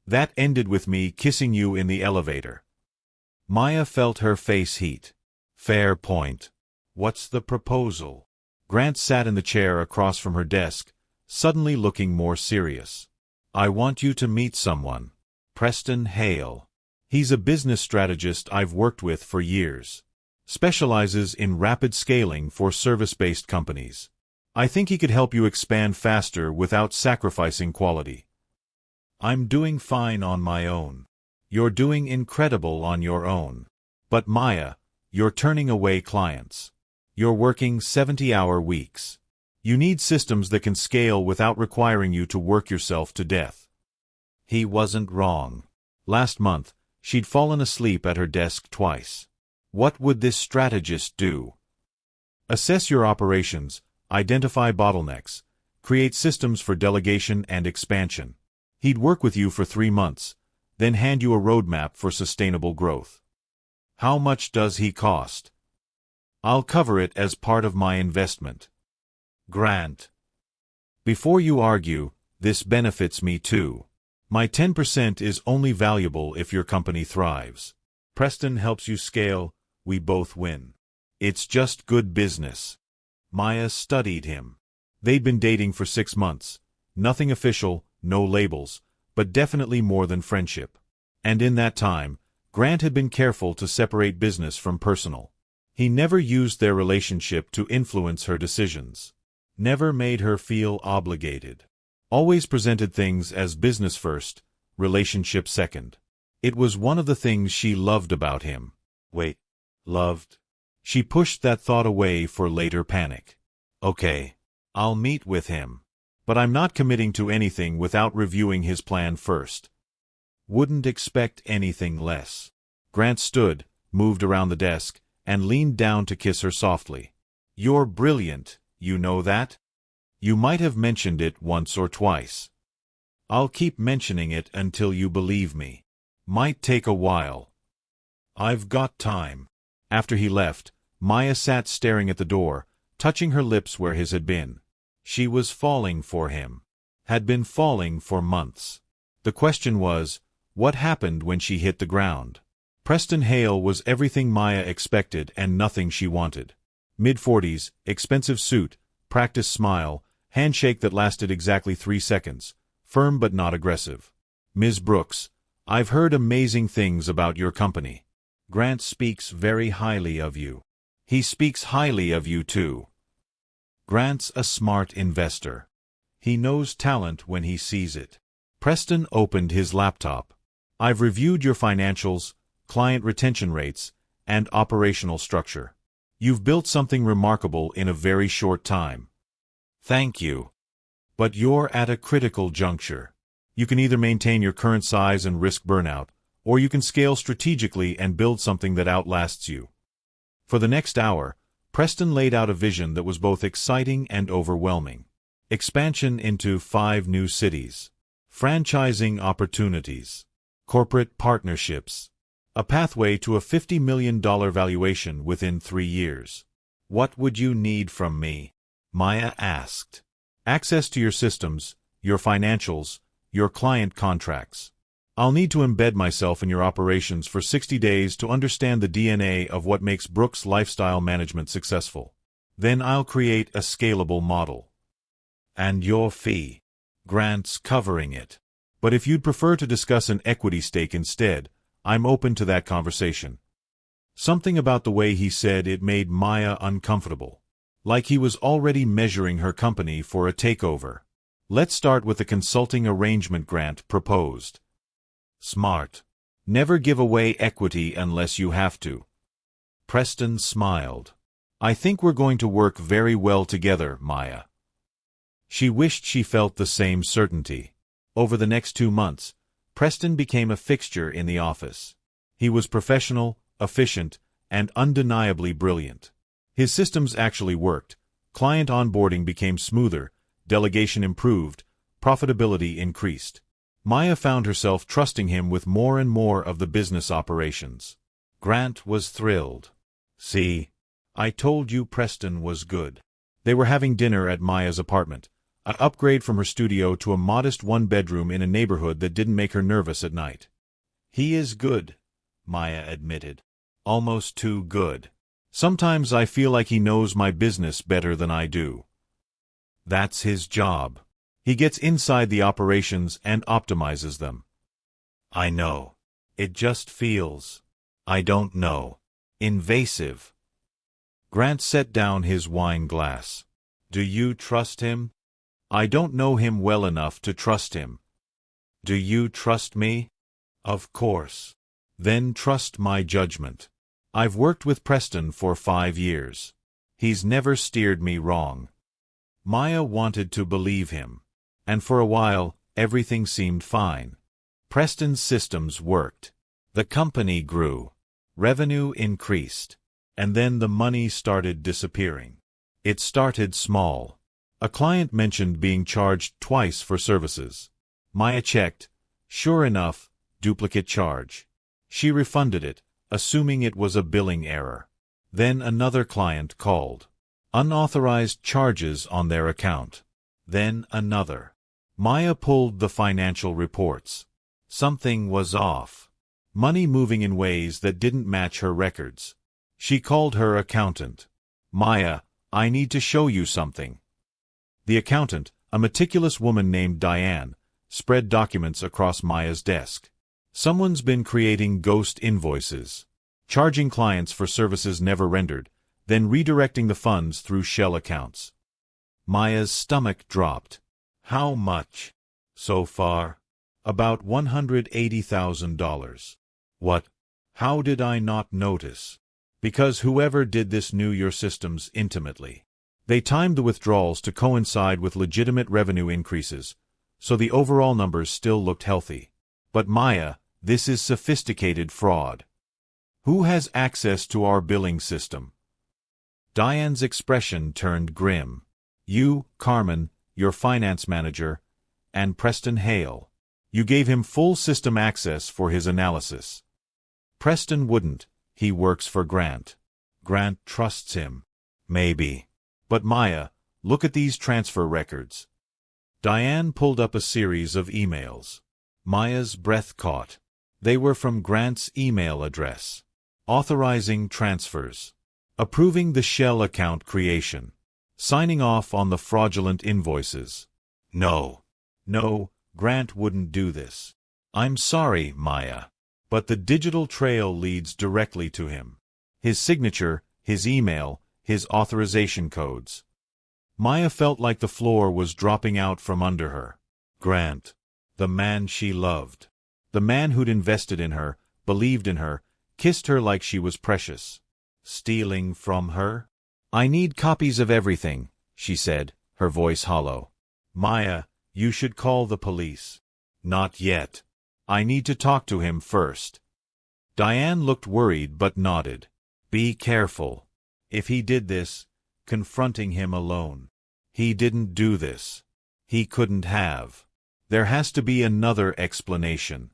That ended with me kissing you in the elevator. Maya felt her face heat. Fair point. What's the proposal? Grant sat in the chair across from her desk, suddenly looking more serious. I want you to meet someone. Preston Hale. He's a business strategist I've worked with for years. Specializes in rapid scaling for service-based companies. I think he could help you expand faster without sacrificing quality. I'm doing fine on my own. You're doing incredible on your own. But Maya, you're turning away clients. You're working 70-hour weeks. You need systems that can scale without requiring you to work yourself to death. He wasn't wrong. Last month, she'd fallen asleep at her desk twice. What would this strategist do? Assess your operations, identify bottlenecks, create systems for delegation and expansion. He'd work with you for 3 months, then hand you a roadmap for sustainable growth. How much does he cost? I'll cover it as part of my investment. Grant. Before you argue, this benefits me too. My 10% is only valuable if your company thrives. Preston helps you scale, we both win. It's just good business. Maya studied him. They'd been dating for 6 months. Nothing official, no labels, but definitely more than friendship. And in that time, Grant had been careful to separate business from personal. He never used their relationship to influence her decisions. Never made her feel obligated. Always presented things as business first, relationship second. It was one of the things she loved about him. Wait, loved? She pushed that thought away for later panic. Okay, I'll meet with him. But I'm not committing to anything without reviewing his plan first. Wouldn't expect anything less. Grant stood, moved around the desk, and leaned down to kiss her softly. You're brilliant, you know that? You might have mentioned it once or twice. I'll keep mentioning it until you believe me. Might take a while. I've got time. After he left, Maya sat staring at the door, touching her lips where his had been. She was falling for him. Had been falling for months. The question was, what happened when she hit the ground? Preston Hale was everything Maya expected and nothing she wanted. Mid-40s, expensive suit, practiced smile, handshake that lasted exactly 3 seconds, firm but not aggressive. Ms. Brooks, I've heard amazing things about your company. Grant speaks very highly of you. He speaks highly of you too. Grant's a smart investor. He knows talent when he sees it. Preston opened his laptop. I've reviewed your financials, client retention rates, and operational structure. You've built something remarkable in a very short time. Thank you. But you're at a critical juncture. You can either maintain your current size and risk burnout, or you can scale strategically and build something that outlasts you. For the next hour, Preston laid out a vision that was both exciting and overwhelming. Expansion into 5 new cities. Franchising opportunities. Corporate partnerships. A pathway to a $50 million valuation within 3 years. What would you need from me? Maya asked. Access to your systems, your financials, your client contracts. I'll need to embed myself in your operations for 60 days to understand the DNA of what makes Brooks Lifestyle Management successful. Then I'll create a scalable model. And your fee? Grant's covering it. But if you'd prefer to discuss an equity stake instead, I'm open to that conversation. Something about the way he said it made Maya uncomfortable. Like he was already measuring her company for a takeover. Let's start with the consulting arrangement Grant proposed. Smart. Never give away equity unless you have to. Preston smiled. I think we're going to work very well together, Maya. She wished she felt the same certainty. Over the next 2 months, Preston became a fixture in the office. He was professional, efficient, and undeniably brilliant. His systems actually worked. Client onboarding became smoother, delegation improved, profitability increased. Maya found herself trusting him with more and more of the business operations. Grant was thrilled. See, I told you Preston was good. They were having dinner at Maya's apartment, an upgrade from her studio to a modest 1-bedroom in a neighborhood that didn't make her nervous at night. He is good, Maya admitted. Almost too good. Sometimes I feel like he knows my business better than I do. That's his job. He gets inside the operations and optimizes them. I know. It just feels, I don't know, invasive. Grant set down his wine glass. Do you trust him? I don't know him well enough to trust him. Do you trust me? Of course. Then trust my judgment. I've worked with Preston for 5 years. He's never steered me wrong. Maya wanted to believe him. And for a while, everything seemed fine. Preston's systems worked. The company grew. Revenue increased. And then the money started disappearing. It started small. A client mentioned being charged twice for services. Maya checked. Sure enough, duplicate charge. She refunded it, assuming it was a billing error. Then another client called. Unauthorized charges on their account. Then another. Maya pulled the financial reports. Something was off. Money moving in ways that didn't match her records. She called her accountant. Maya, I need to show you something. The accountant, a meticulous woman named Diane, spread documents across Maya's desk. Someone's been creating ghost invoices, charging clients for services never rendered, then redirecting the funds through shell accounts. Maya's stomach dropped. How much? So far? About $180,000. What? How did I not notice? Because whoever did this knew your systems intimately. They timed the withdrawals to coincide with legitimate revenue increases, so the overall numbers still looked healthy. But Maya, this is sophisticated fraud. Who has access to our billing system? Diane's expression turned grim. You, Carmen, your finance manager, and Preston Hale. You gave him full system access for his analysis. Preston wouldn't. He works for Grant. Grant trusts him. Maybe. But Maya, look at these transfer records. Diane pulled up a series of emails. Maya's breath caught. They were from Grant's email address. Authorizing transfers. Approving the shell account creation. Signing off on the fraudulent invoices. No. No, Grant wouldn't do this. I'm sorry, Maya. But the digital trail leads directly to him. His signature, his email, his authorization codes. Maya felt like the floor was dropping out from under her. Grant. The man she loved. The man who'd invested in her, believed in her, kissed her like she was precious. Stealing from her? I need copies of everything, she said, her voice hollow. Maya, you should call the police. Not yet. I need to talk to him first. Diane looked worried but nodded. Be careful. If he did this, confronting him alone. He didn't do this. He couldn't have. There has to be another explanation.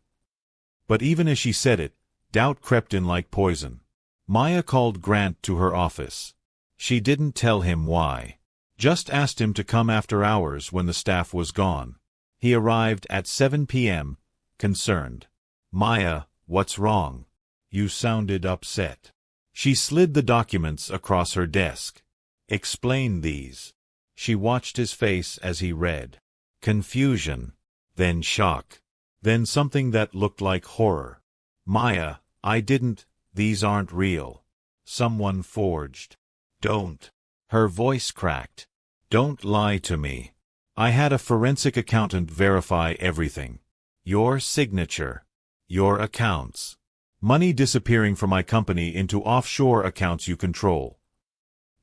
But even as she said it, doubt crept in like poison. Maya called Grant to her office. She didn't tell him why. Just asked him to come after hours when the staff was gone. He arrived at 7 p.m., concerned. Maya, what's wrong? You sounded upset. She slid the documents across her desk. Explain these. She watched his face as he read. Confusion. Then shock. Then something that looked like horror. Maya, I didn't. These aren't real. Someone forged. Don't. Her voice cracked. Don't lie to me. I had a forensic accountant verify everything. Your signature. Your accounts. Money disappearing from my company into offshore accounts you control.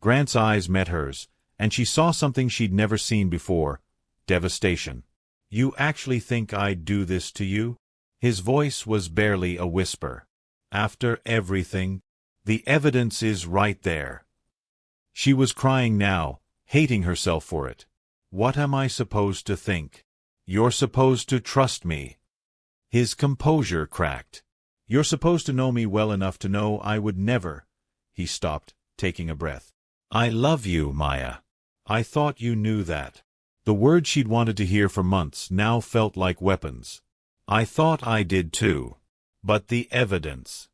Grant's eyes met hers, and she saw something she'd never seen before. Devastation. You actually think I'd do this to you? His voice was barely a whisper. After everything, the evidence is right there. She was crying now, hating herself for it. What am I supposed to think? You're supposed to trust me. His composure cracked. You're supposed to know me well enough to know I would never. He stopped, taking a breath. I love you, Maya. I thought you knew that. The words she'd wanted to hear for months now felt like weapons. I thought I did too. But the evidence.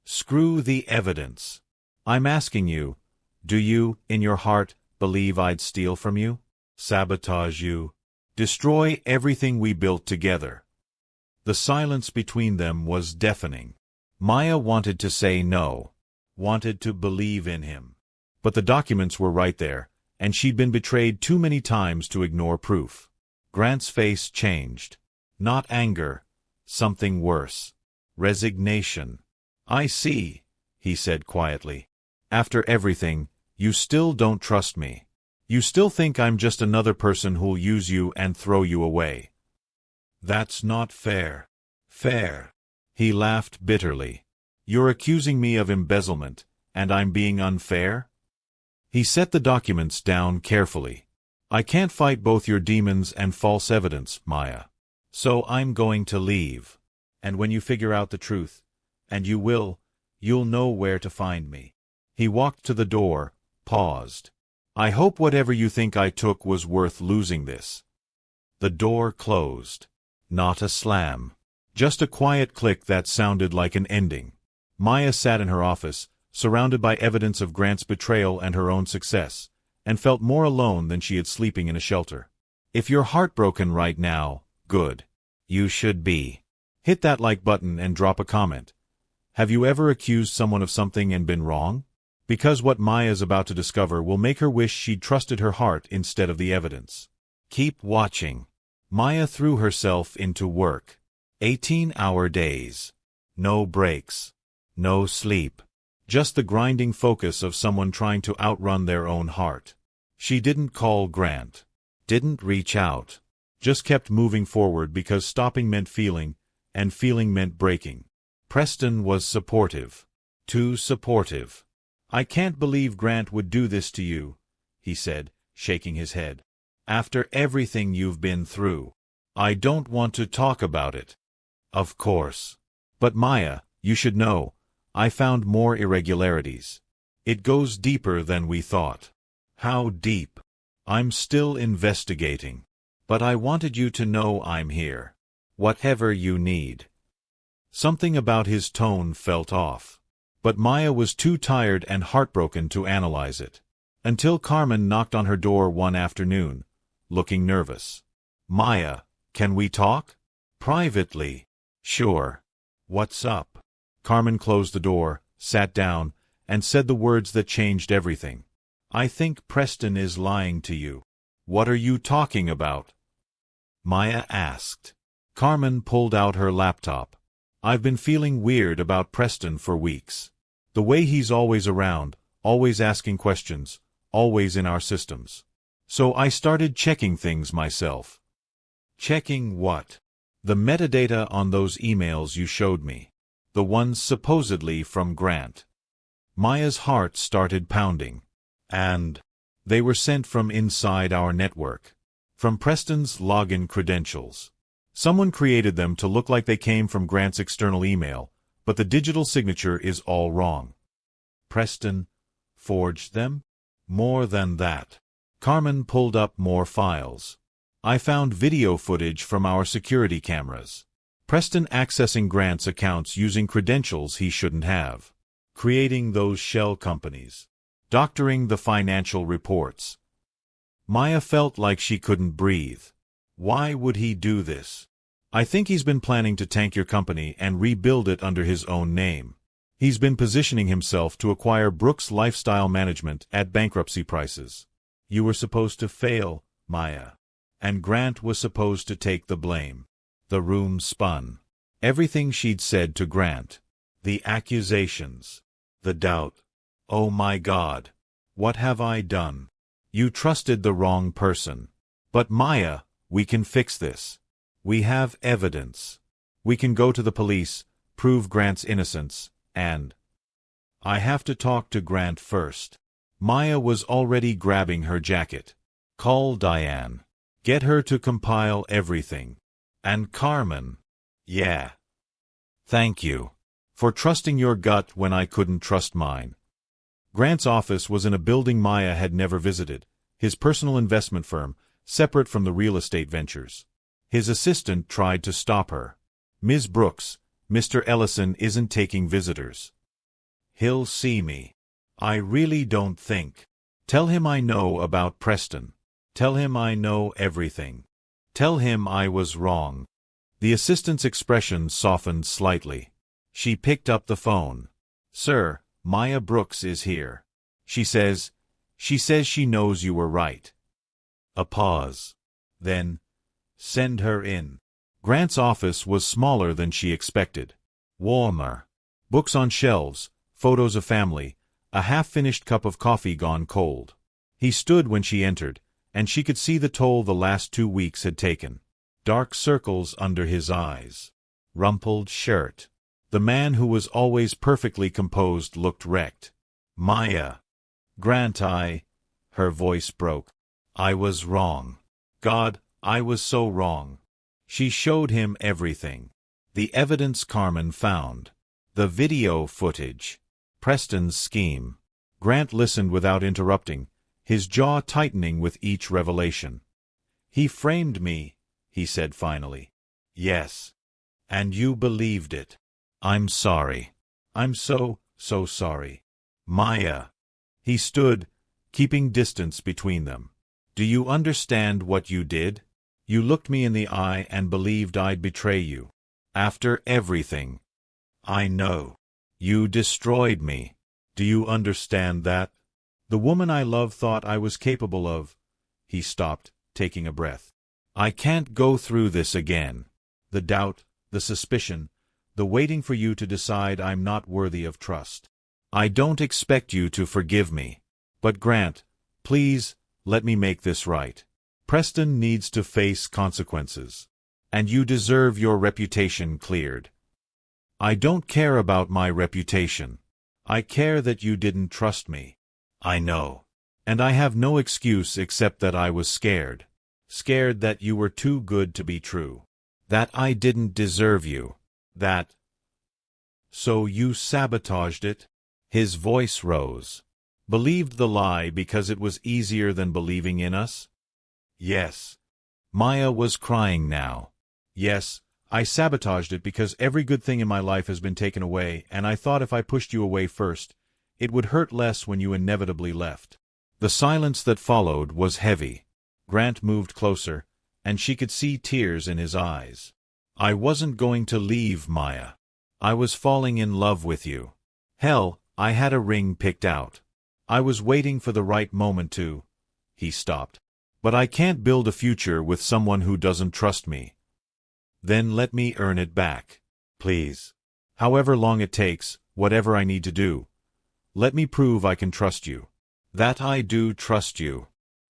Screw the evidence. I'm asking you, do you, in your heart, believe I'd steal from you? Sabotage you? Destroy everything we built together? The silence between them was deafening. Maya wanted to say no. Wanted to believe in him. But the documents were right there, and she'd been betrayed too many times to ignore proof. Grant's face changed. Not anger. Something worse. Resignation. "I see," he said quietly. "After everything, you still don't trust me. You still think I'm just another person who'll use you and throw you away. That's not fair." "Fair?" He laughed bitterly. "You're accusing me of embezzlement, and I'm being unfair?" He set the documents down carefully. "I can't fight both your demons and false evidence, Maya. So I'm going to leave. And when you figure out the truth, and you will, you'll know where to find me." He walked to the door, paused. "I hope whatever you think I took was worth losing this." The door closed. Not a slam. Just a quiet click that sounded like an ending. Maya sat in her office, surrounded by evidence of Grant's betrayal and her own success, and felt more alone than she had sleeping in a shelter. If you're heartbroken right now, good. You should be. Hit that like button and drop a comment. Have you ever accused someone of something and been wrong? Because what Maya's about to discover will make her wish she'd trusted her heart instead of the evidence. Keep watching. Maya threw herself into work. 18-hour days. No breaks. No sleep. Just the grinding focus of someone trying to outrun their own heart. She didn't call Grant. Didn't reach out. Just kept moving forward because stopping meant feeling, and feeling meant breaking. Preston was supportive. Too supportive. "I can't believe Grant would do this to you," he said, shaking his head. "After everything you've been through. I don't want to talk about it." "Of course. But Maya, you should know, I found more irregularities. It goes deeper than we thought." "How deep?" "I'm still investigating. But I wanted you to know I'm here. Whatever you need." Something about his tone felt off. But Maya was too tired and heartbroken to analyze it. Until Carmen knocked on her door one afternoon, looking nervous. "Maya, can we talk?" "Privately." "Sure. What's up?" Carmen closed the door, sat down, and said the words that changed everything. "I think Preston is lying to you." "What are you talking about?" Maya asked. Carmen pulled out her laptop. "I've been feeling weird about Preston for weeks. The way he's always around, always asking questions, always in our systems. So I started checking things myself." "Checking what?" "The metadata on those emails you showed me. The ones supposedly from Grant." Maya's heart started pounding. "And they were sent from inside our network. From Preston's login credentials. Someone created them to look like they came from Grant's external email, but the digital signature is all wrong." "Preston forged them?" "More than that." Carmen pulled up more files. "I found video footage from our security cameras. Preston accessing Grant's accounts using credentials he shouldn't have. Creating those shell companies. Doctoring the financial reports." Maya felt like she couldn't breathe. "Why would he do this?" "I think he's been planning to tank your company and rebuild it under his own name. He's been positioning himself to acquire Brooks Lifestyle Management at bankruptcy prices. You were supposed to fail, Maya. And Grant was supposed to take the blame." The room spun. Everything she'd said to Grant. The accusations. The doubt. "Oh my God. What have I done? You trusted the wrong person." "But Maya, we can fix this. We have evidence. We can go to the police, prove Grant's innocence, and—" "I have to talk to Grant first." Maya was already grabbing her jacket. "Call Diane. Get her to compile everything. And Carmen." "Yeah. Thank you. For trusting your gut when I couldn't trust mine." Grant's office was in a building Maya had never visited, his personal investment firm, separate from the real estate ventures. His assistant tried to stop her. "Ms. Brooks, Mr. Ellison isn't taking visitors." "He'll see me." "I really don't think." "Tell him I know about Preston. Tell him I know everything. Tell him I was wrong." The assistant's expression softened slightly. She picked up the phone. "Sir, Maya Brooks is here. She says, She says she knows you were right. A pause. Then, send her in. Grant's office was smaller than she expected. Warmer. Books on shelves, photos of family, a half-finished cup of coffee gone cold. He stood when she entered, and she could see the toll the last 2 weeks had taken. Dark circles under his eyes. Rumpled shirt. The man who was always perfectly composed looked wrecked. Maya. Grant, her voice broke. I was wrong. God, I was so wrong. She showed him everything. The evidence Carmen found. The video footage. Preston's scheme. Grant listened without interrupting, his jaw tightening with each revelation. He framed me, he said finally. Yes. And you believed it. I'm sorry. I'm so sorry. Maya. He stood, keeping distance between them. Do you understand what you did? You looked me in the eye and believed I'd betray you. After everything. I know. You destroyed me. Do you understand that? The woman I love thought I was capable of. He stopped, taking a breath. I can't go through this again. The doubt, the suspicion, the waiting for you to decide I'm not worthy of trust. I don't expect you to forgive me. But Grant, please, let me make this right. Preston needs to face consequences. And you deserve your reputation cleared. I don't care about my reputation. I care that you didn't trust me. I know. And I have no excuse except that I was scared. Scared that you were too good to be true. That I didn't deserve you. That... So you sabotaged it? His voice rose. Believed the lie because it was easier than believing in us? Yes. Maya was crying now. Yes, I sabotaged it because every good thing in my life has been taken away, and I thought if I pushed you away first, it would hurt less when you inevitably left. The silence that followed was heavy. Grant moved closer, and she could see tears in his eyes. I wasn't going to leave, Maya. I was falling in love with you. Hell, I had a ring picked out. I was waiting for the right moment to... He stopped. But I can't build a future with someone who doesn't trust me. Then let me earn it back. Please. However long it takes, whatever I need to do. Let me prove I can trust you. That I do trust you.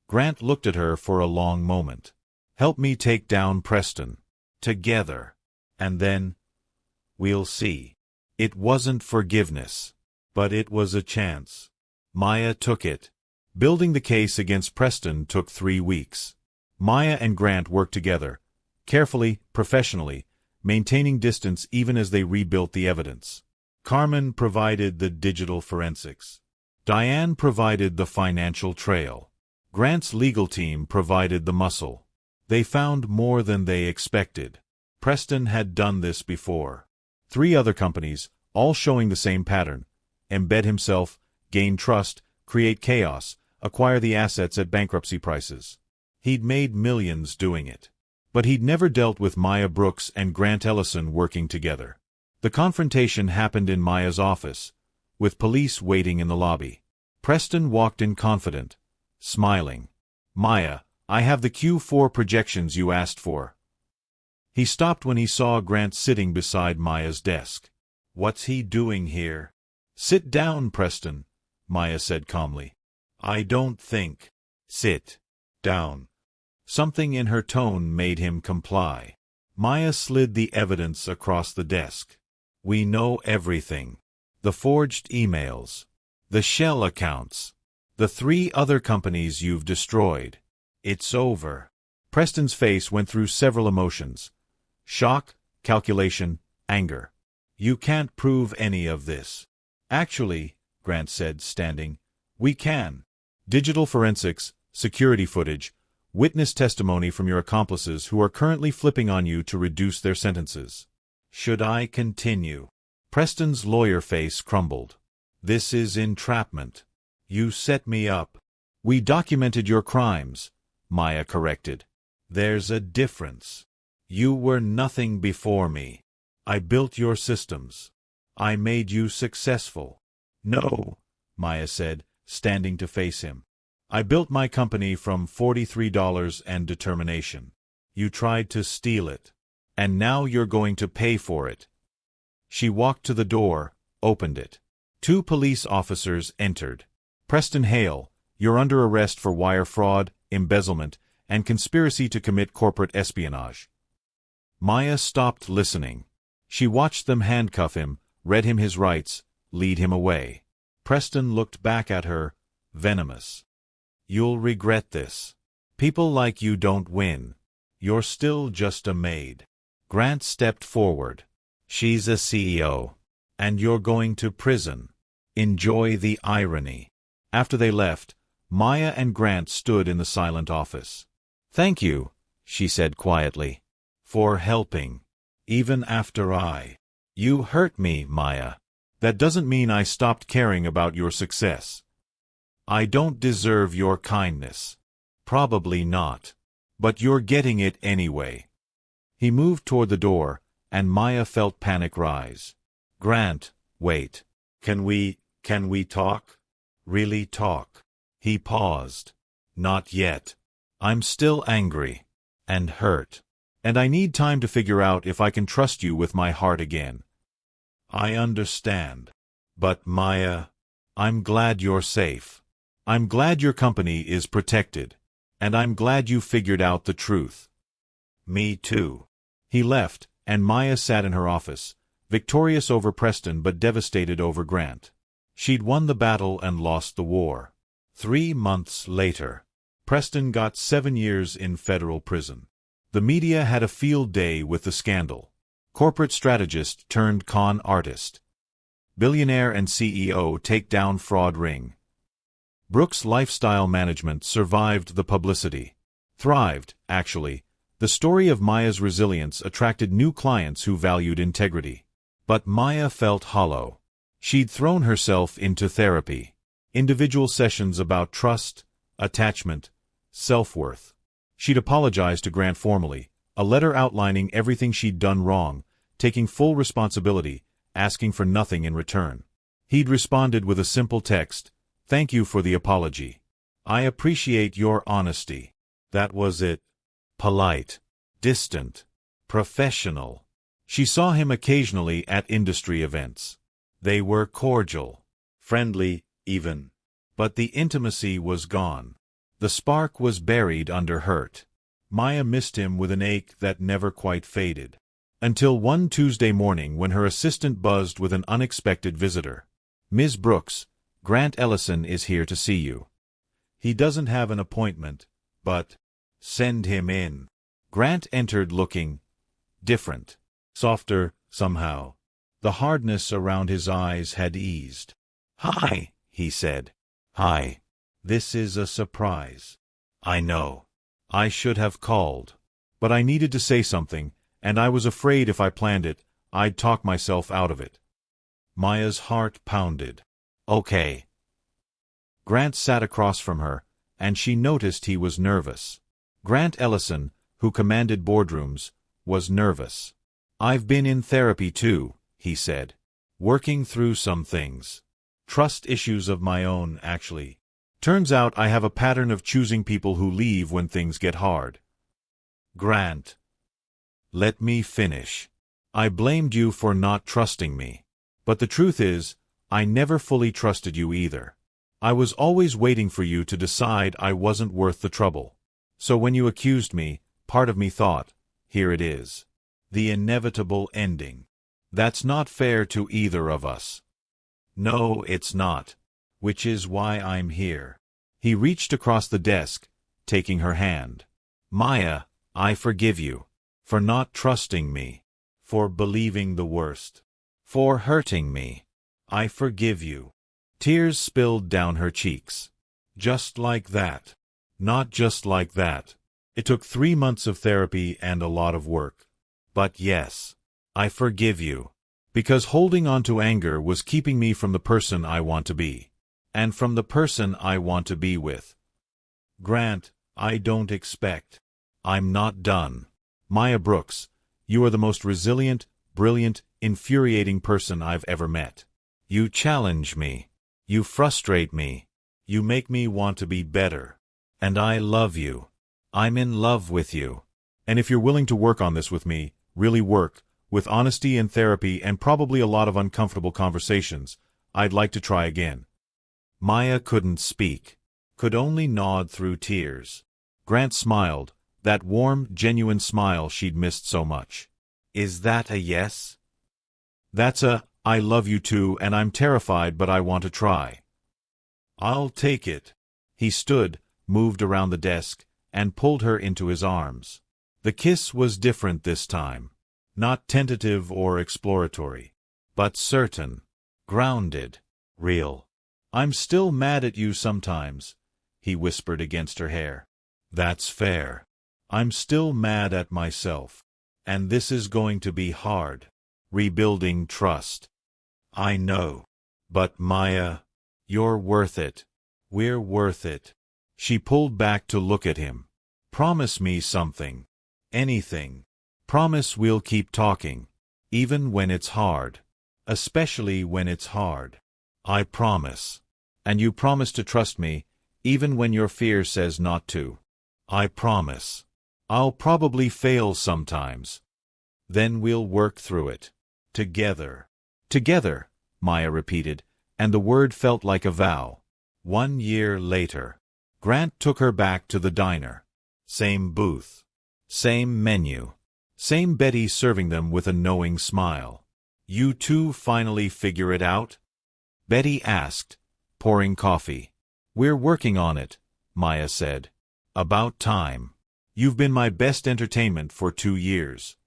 Grant looked at her for a long moment. Help me take down Preston. Together. And then... We'll see. It wasn't forgiveness. But it was a chance. Maya took it. Building the case against Preston took 3 weeks. Maya and Grant worked together, carefully, professionally, maintaining distance even as they rebuilt the evidence. Carmen provided the digital forensics. Diane provided the financial trail. Grant's legal team provided the muscle. They found more than they expected. Preston had done this before. 3 other companies, all showing the same pattern. Embed himself, gain trust, create chaos, acquire the assets at bankruptcy prices. He'd made millions doing it. But he'd never dealt with Maya Brooks and Grant Ellison working together. The confrontation happened in Maya's office, with police waiting in the lobby. Preston walked in confident, smiling. Maya, I have the Q4 projections you asked for. He stopped when he saw Grant sitting beside Maya's desk. What's he doing here? Sit down, Preston, Maya said calmly. I don't think. Sit down. Something in her tone made him comply. Maya slid the evidence across the desk. We know everything. The forged emails. The shell accounts. The 3 other companies you've destroyed. It's over. Preston's face went through several emotions. Shock, calculation, anger. You can't prove any of this. Actually, Grant said, standing, we can. Digital forensics, security footage, witness testimony from your accomplices who are currently flipping on you to reduce their sentences. Should I continue? Preston's lawyer face crumbled. This is entrapment. You set me up. We documented your crimes, Maya corrected. There's a difference. You were nothing before me. I built your systems. I made you successful. No, Maya said, standing to face him. I built my company from $43 and determination. You tried to steal it. And now you're going to pay for it. She walked to the door, opened it. 2 police officers entered. Preston Hale, you're under arrest for wire fraud, embezzlement, and conspiracy to commit corporate espionage. Maya stopped listening. She watched them handcuff him, read him his rights, lead him away. Preston looked back at her, venomous. You'll regret this. People like you don't win. You're still just a maid. Grant stepped forward. She's a CEO. And you're going to prison. Enjoy the irony. After they left, Maya and Grant stood in the silent office. Thank you, she said quietly, for helping. Even after You hurt me, Maya. That doesn't mean I stopped caring about your success. I don't deserve your kindness. Probably not. But you're getting it anyway. He moved toward the door, and Maya felt panic rise. Grant, wait. Can we talk? Really talk? He paused. Not yet. I'm still angry. And hurt. And I need time to figure out if I can trust you with my heart again. I understand. But Maya, I'm glad you're safe. I'm glad your company is protected. And I'm glad you figured out the truth. Me too. He left, and Maya sat in her office, victorious over Preston but devastated over Grant. She'd won the battle and lost the war. 3 months later, Preston got 7 years in federal prison. The media had a field day with the scandal. Corporate strategist turned con artist. Billionaire and CEO take down fraud ring. Brooks Lifestyle Management survived the publicity. Thrived, actually. The story of Maya's resilience attracted new clients who valued integrity. But Maya felt hollow. She'd thrown herself into therapy. Individual sessions about trust, attachment, self-worth. She'd apologized to Grant formally, a letter outlining everything she'd done wrong, taking full responsibility, asking for nothing in return. He'd responded with a simple text, "Thank you for the apology. I appreciate your honesty." That was it. Polite, distant, professional. She saw him occasionally at industry events. They were cordial, friendly, even. But the intimacy was gone. The spark was buried under hurt. Maya missed him with an ache that never quite faded. Until one Tuesday morning when her assistant buzzed with an unexpected visitor. "Ms. Brooks, Grant Ellison is here to see you. He doesn't have an appointment, but send him in." Grant entered looking different, softer, somehow. The hardness around his eyes had eased. "Hi," he said. "Hi. This is a surprise. I know. I should have called. But I needed to say something, and I was afraid if I planned it, I'd talk myself out of it." Maya's heart pounded. "Okay." Grant sat across from her, and she noticed he was nervous. Grant Ellison, who commanded boardrooms, was nervous. "I've been in therapy too," he said. "Working through some things. Trust issues of my own, actually. Turns out I have a pattern of choosing people who leave when things get hard." "Grant, let me finish. I blamed you for not trusting me. But the truth is, I never fully trusted you either. I was always waiting for you to decide I wasn't worth the trouble. So when you accused me, part of me thought, here it is. The inevitable ending. That's not fair to either of us." "No, it's not. Which is why I'm here." He reached across the desk, taking her hand. "Maya, I forgive you. For not trusting me. For believing the worst. For hurting me. I forgive you." Tears spilled down her cheeks. Just like that. Not just like that. It took 3 months of therapy and a lot of work. But yes, I forgive you. Because holding on to anger was keeping me from the person I want to be. And from the person I want to be with. Grant, I don't expect. I'm not done. Maya Brooks, you are the most resilient, brilliant, infuriating person I've ever met. You challenge me. You frustrate me. You make me want to be better. And I love you. I'm in love with you. And if you're willing to work on this with me, really work, with honesty and therapy and probably a lot of uncomfortable conversations, I'd like to try again. Maya couldn't speak, could only nod through tears. Grant smiled, that warm, genuine smile she'd missed so much. Is that a yes? That's a, I love you too and I'm terrified but I want to try. I'll take it. He stood, moved around the desk, and pulled her into his arms. The kiss was different this time. Not tentative or exploratory, but certain, grounded, real. I'm still mad at you sometimes, he whispered against her hair. That's fair. I'm still mad at myself. And this is going to be hard. Rebuilding trust. I know. But Maya, you're worth it. We're worth it. She pulled back to look at him. Promise me something. Anything. Promise we'll keep talking. Even when it's hard. Especially when it's hard. I promise. And you promise to trust me, even when your fear says not to. I promise. I'll probably fail sometimes. Then we'll work through it. Together. Together, Maya repeated, and the word felt like a vow. 1 year later. Grant took her back to the diner. Same booth. Same menu. Same Betty serving them with a knowing smile. You two finally figure it out? Betty asked, pouring coffee. We're working on it, Maya said. About time. You've been my best entertainment for 2 years.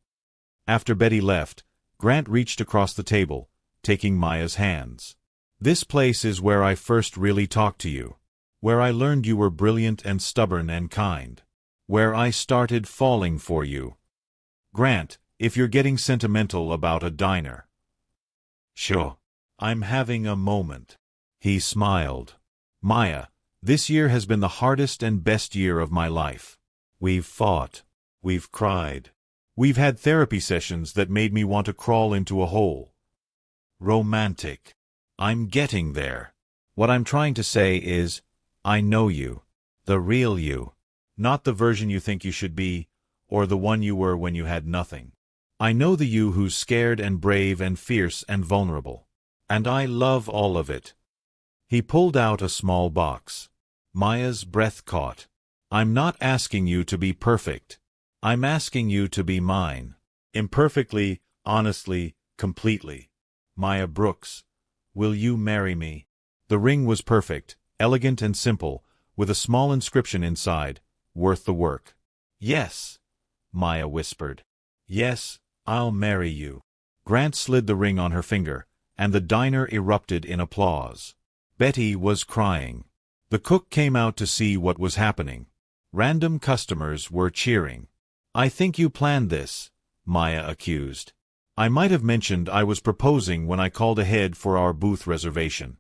After Betty left, Grant reached across the table, taking Maya's hands. This place is where I first really talked to you. Where I learned you were brilliant and stubborn and kind. Where I started falling for you. Grant, if you're getting sentimental about a diner. Sure. I'm having a moment. He smiled. Maya, this year has been the hardest and best year of my life. We've fought. We've cried. We've had therapy sessions that made me want to crawl into a hole. Romantic. I'm getting there. What I'm trying to say is, I know you. The real you. Not the version you think you should be, or the one you were when you had nothing. I know the you who's scared and brave and fierce and vulnerable. And I love all of it. He pulled out a small box. Maya's breath caught. I'm not asking you to be perfect. I'm asking you to be mine. Imperfectly, honestly, completely. Maya Brooks, will you marry me? The ring was perfect, elegant and simple, with a small inscription inside, worth the work. Yes, Maya whispered. Yes, I'll marry you. Grant slid the ring on her finger, and the diner erupted in applause. Betty was crying. The cook came out to see what was happening. Random customers were cheering. I think you planned this, Maya accused. I might have mentioned I was proposing when I called ahead for our booth reservation.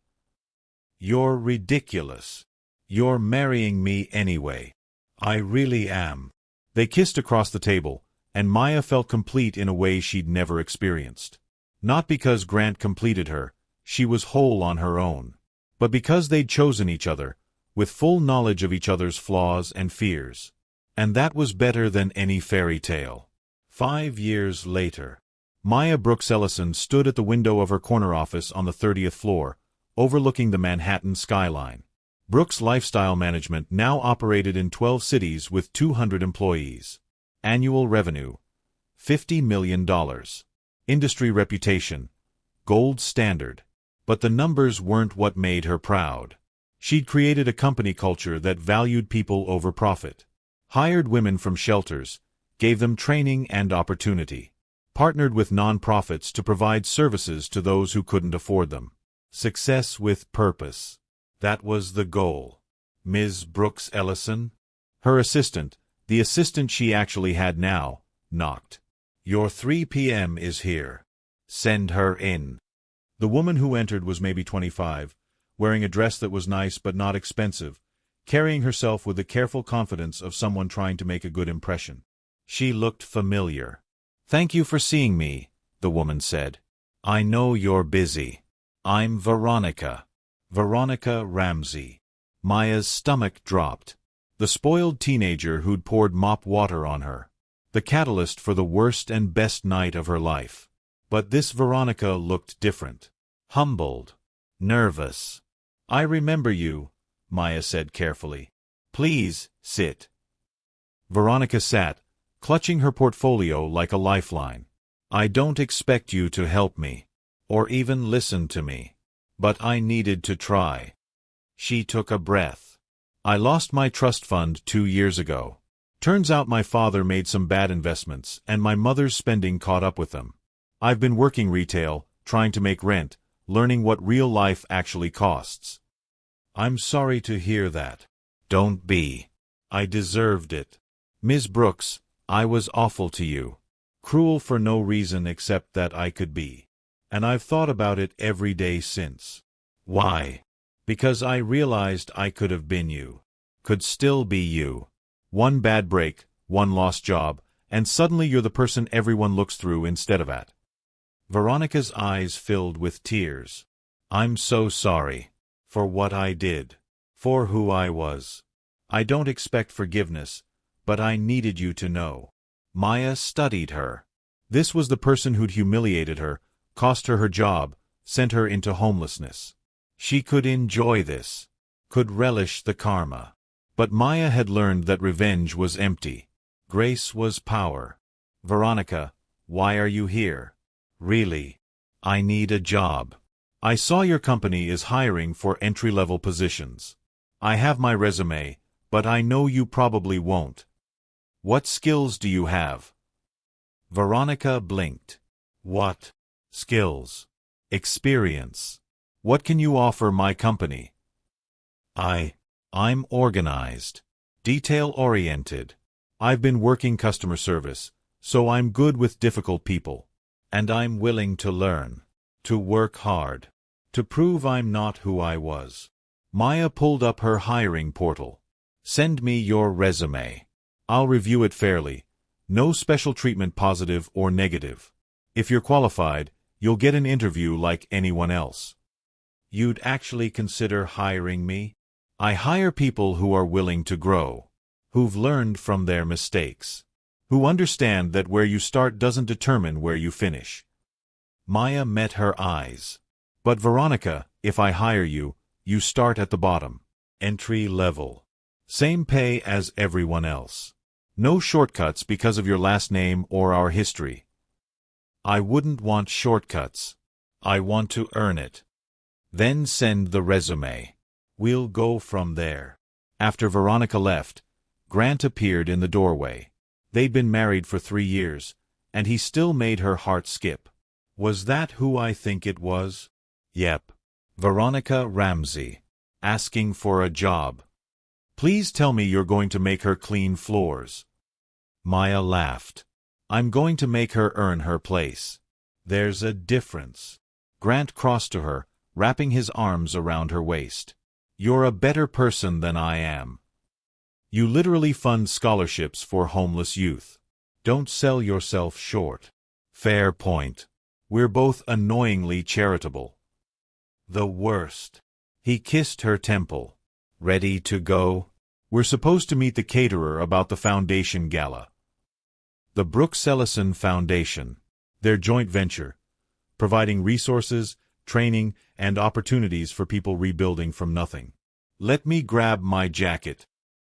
You're ridiculous. You're marrying me anyway. I really am. They kissed across the table, and Maya felt complete in a way she'd never experienced. Not because Grant completed her, she was whole on her own, but because they'd chosen each other, with full knowledge of each other's flaws and fears. And that was better than any fairy tale. 5 years later. Maya Brooks Ellison stood at the window of her corner office on the 30th floor, overlooking the Manhattan skyline. Brooks Lifestyle Management now operated in 12 cities with 200 employees. Annual revenue, $50 million. Industry reputation, gold standard. But the numbers weren't what made her proud. She'd created a company culture that valued people over profit. Hired women from shelters, gave them training and opportunity. Partnered with nonprofits to provide services to those who couldn't afford them. Success with purpose. That was the goal. Ms. Brooks Ellison? Her assistant, the assistant she actually had now, knocked. Your 3 p.m. is here. Send her in. The woman who entered was maybe 25, wearing a dress that was nice but not expensive, carrying herself with the careful confidence of someone trying to make a good impression. She looked familiar. Thank you for seeing me, the woman said. I know you're busy. I'm Veronica. Veronica Ramsey. Maya's stomach dropped. The spoiled teenager who'd poured mop water on her. The catalyst for the worst and best night of her life. But this Veronica looked different. Humbled. Nervous. "I remember you," Maya said carefully. "Please, sit." Veronica sat, clutching her portfolio like a lifeline. "I don't expect you to help me, or even listen to me. But I needed to try." She took a breath. "I lost my trust fund 2 years ago. Turns out my father made some bad investments, and my mother's spending caught up with them. I've been working retail, trying to make rent, learning what real life actually costs." "I'm sorry to hear that." "Don't be. I deserved it. Ms. Brooks, I was awful to you. Cruel for no reason except that I could be. And I've thought about it every day since." "Why?" "Because I realized I could have been you. Could still be you. One bad break, one lost job, and suddenly you're the person everyone looks through instead of at." Veronica's eyes filled with tears. "I'm so sorry. For what I did. For who I was. I don't expect forgiveness, but I needed you to know." Maya studied her. This was the person who'd humiliated her, cost her her job, sent her into homelessness. She could enjoy this. Could relish the karma. But Maya had learned that revenge was empty. Grace was power. "Veronica, why are you here?" "Really? I need a job. I saw your company is hiring for entry-level positions. I have my resume, but I know you probably won't. What skills do you have?" Veronica blinked. "What? Skills? Experience? What can you offer my company?" I'm organized. Detail-oriented. I've been working customer service, so I'm good with difficult people. And I'm willing to learn. To work hard. To prove I'm not who I was." Maya pulled up her hiring portal. "Send me your resume. I'll review it fairly. No special treatment, positive or negative. If you're qualified, you'll get an interview like anyone else." "You'd actually consider hiring me?" "I hire people who are willing to grow. Who've learned from their mistakes. Who understand that where you start doesn't determine where you finish." Maya met her eyes. "But Veronica, if I hire you, you start at the bottom. Entry level. Same pay as everyone else. No shortcuts because of your last name or our history." "I wouldn't want shortcuts. I want to earn it." "Then send the resume. We'll go from there." After Veronica left, Grant appeared in the doorway. They'd been married for 3 years, and he still made her heart skip. "Was that who I think it was?" "Yep. Veronica Ramsey. Asking for a job. Please tell me you're going to make her clean floors." Maya laughed. "I'm going to make her earn her place." "There's a difference." Grant crossed to her, wrapping his arms around her waist. "You're a better person than I am. You literally fund scholarships for homeless youth. Don't sell yourself short." "Fair point. We're both annoyingly charitable." "The worst." He kissed her temple. "Ready to go?" "We're supposed to meet the caterer about the foundation gala." The Brooks Ellison Foundation. Their joint venture. Providing resources, training, and opportunities for people rebuilding from nothing. "Let me grab my jacket."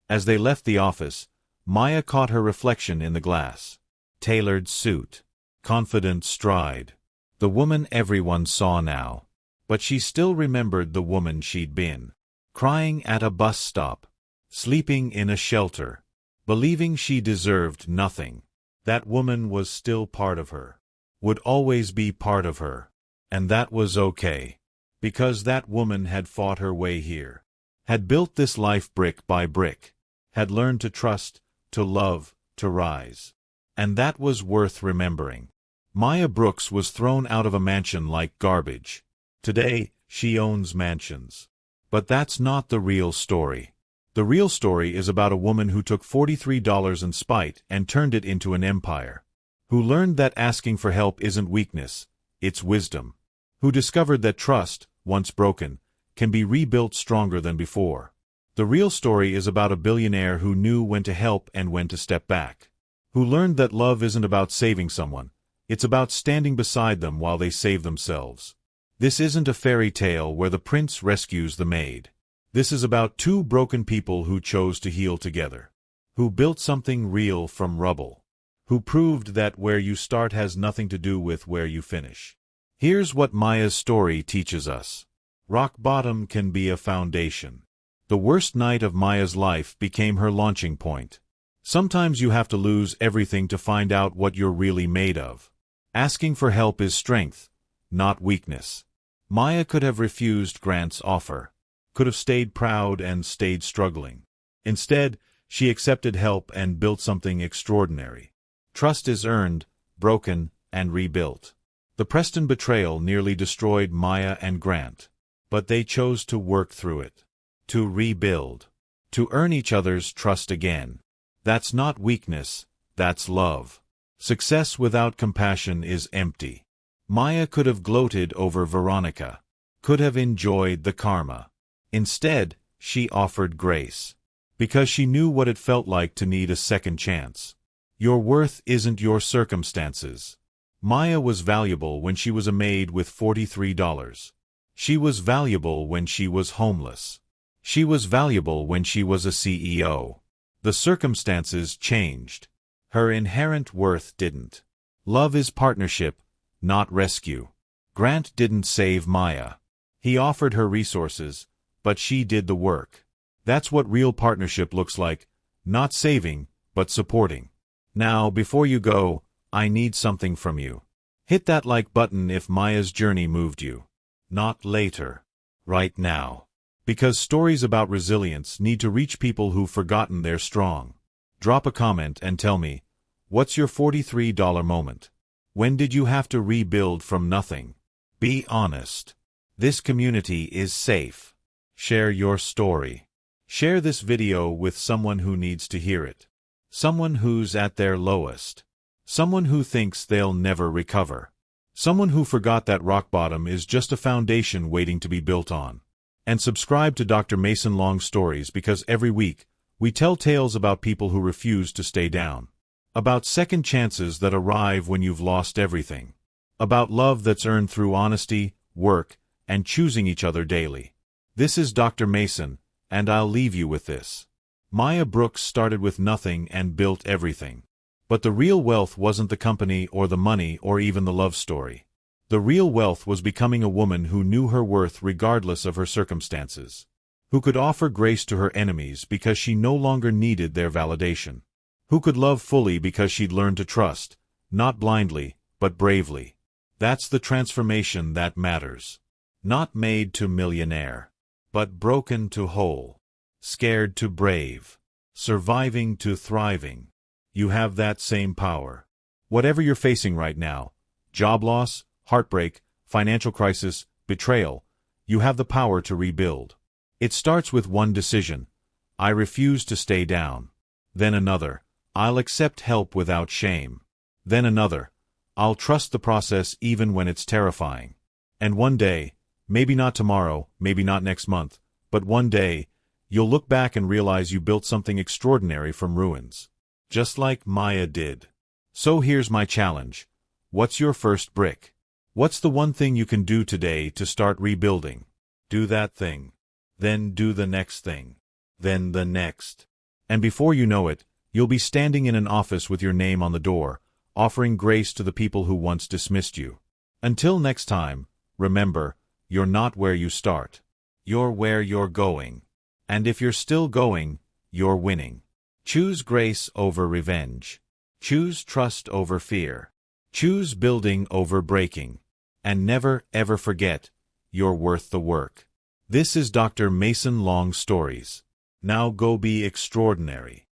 As they left the office, Maya caught her reflection in the glass. Tailored suit. Confident stride. The woman everyone saw now. But she still remembered the woman she'd been. Crying at a bus stop. Sleeping in a shelter. Believing she deserved nothing. That woman was still part of her. Would always be part of her. And that was okay. Because that woman had fought her way here. Had built this life brick by brick. Had learned to trust, to love, to rise. And that was worth remembering. Maya Brooks was thrown out of a mansion like garbage. Today, she owns mansions. But that's not the real story. The real story is about a woman who took $43 in spite and turned it into an empire. Who learned that asking for help isn't weakness, it's wisdom. Who discovered that trust, once broken, can be rebuilt stronger than before. The real story is about a billionaire who knew when to help and when to step back. Who learned that love isn't about saving someone, it's about standing beside them while they save themselves. This isn't a fairy tale where the prince rescues the maid. This is about two broken people who chose to heal together. Who built something real from rubble. Who proved that where you start has nothing to do with where you finish. Here's what Maya's story teaches us. Rock bottom can be a foundation. The worst night of Maya's life became her launching point. Sometimes you have to lose everything to find out what you're really made of. Asking for help is strength, not weakness. Maya could have refused Grant's offer. Could have stayed proud and stayed struggling. Instead, she accepted help and built something extraordinary. Trust is earned, broken, and rebuilt. The Preston betrayal nearly destroyed Maya and Grant. But they chose to work through it. To rebuild. To earn each other's trust again. That's not weakness, that's love. Success without compassion is empty. Maya could have gloated over Veronica. Could have enjoyed the karma. Instead, she offered grace. Because she knew what it felt like to need a second chance. Your worth isn't your circumstances. Maya was valuable when she was a maid with $43. She was valuable when she was homeless. She was valuable when she was a CEO. The circumstances changed. Her inherent worth didn't. Love is partnership, not rescue. Grant didn't save Maya. He offered her resources, but she did the work. That's what real partnership looks like, not saving, but supporting. Now, before you go, I need something from you. Hit that like button if Maya's journey moved you. Not later. Right now. Because stories about resilience need to reach people who've forgotten they're strong. Drop a comment and tell me, what's your $43 moment? When did you have to rebuild from nothing? Be honest. This community is safe. Share your story. Share this video with someone who needs to hear it. Someone who's at their lowest. Someone who thinks they'll never recover. Someone who forgot that rock bottom is just a foundation waiting to be built on. And subscribe to Dr. Mason Long Stories because every week, we tell tales about people who refuse to stay down. About second chances that arrive when you've lost everything. About love that's earned through honesty, work, and choosing each other daily. This is Dr. Mason, and I'll leave you with this. Maya Brooks started with nothing and built everything. But the real wealth wasn't the company or the money or even the love story. The real wealth was becoming a woman who knew her worth regardless of her circumstances. Who could offer grace to her enemies because she no longer needed their validation. Who could love fully because she'd learned to trust, not blindly, but bravely. That's the transformation that matters. Not made to millionaire, but broken to whole. Scared to brave. Surviving to thriving. You have that same power. Whatever you're facing right now, job loss, heartbreak, financial crisis, betrayal, you have the power to rebuild. It starts with one decision. I refuse to stay down. Then another. I'll accept help without shame. Then another. I'll trust the process even when it's terrifying. And one day, maybe not tomorrow, maybe not next month, but one day, you'll look back and realize you built something extraordinary from ruins. Just like Maya did. So here's my challenge. What's your first brick? What's the one thing you can do today to start rebuilding? Do that thing. Then do the next thing. Then the next. And before you know it, you'll be standing in an office with your name on the door, offering grace to the people who once dismissed you. Until next time, remember, you're not where you start. You're where you're going. And if you're still going, you're winning. Choose grace over revenge. Choose trust over fear. Choose building over breaking. And never, ever forget, you're worth the work. This is Dr. Mason Long Stories. Now go be extraordinary.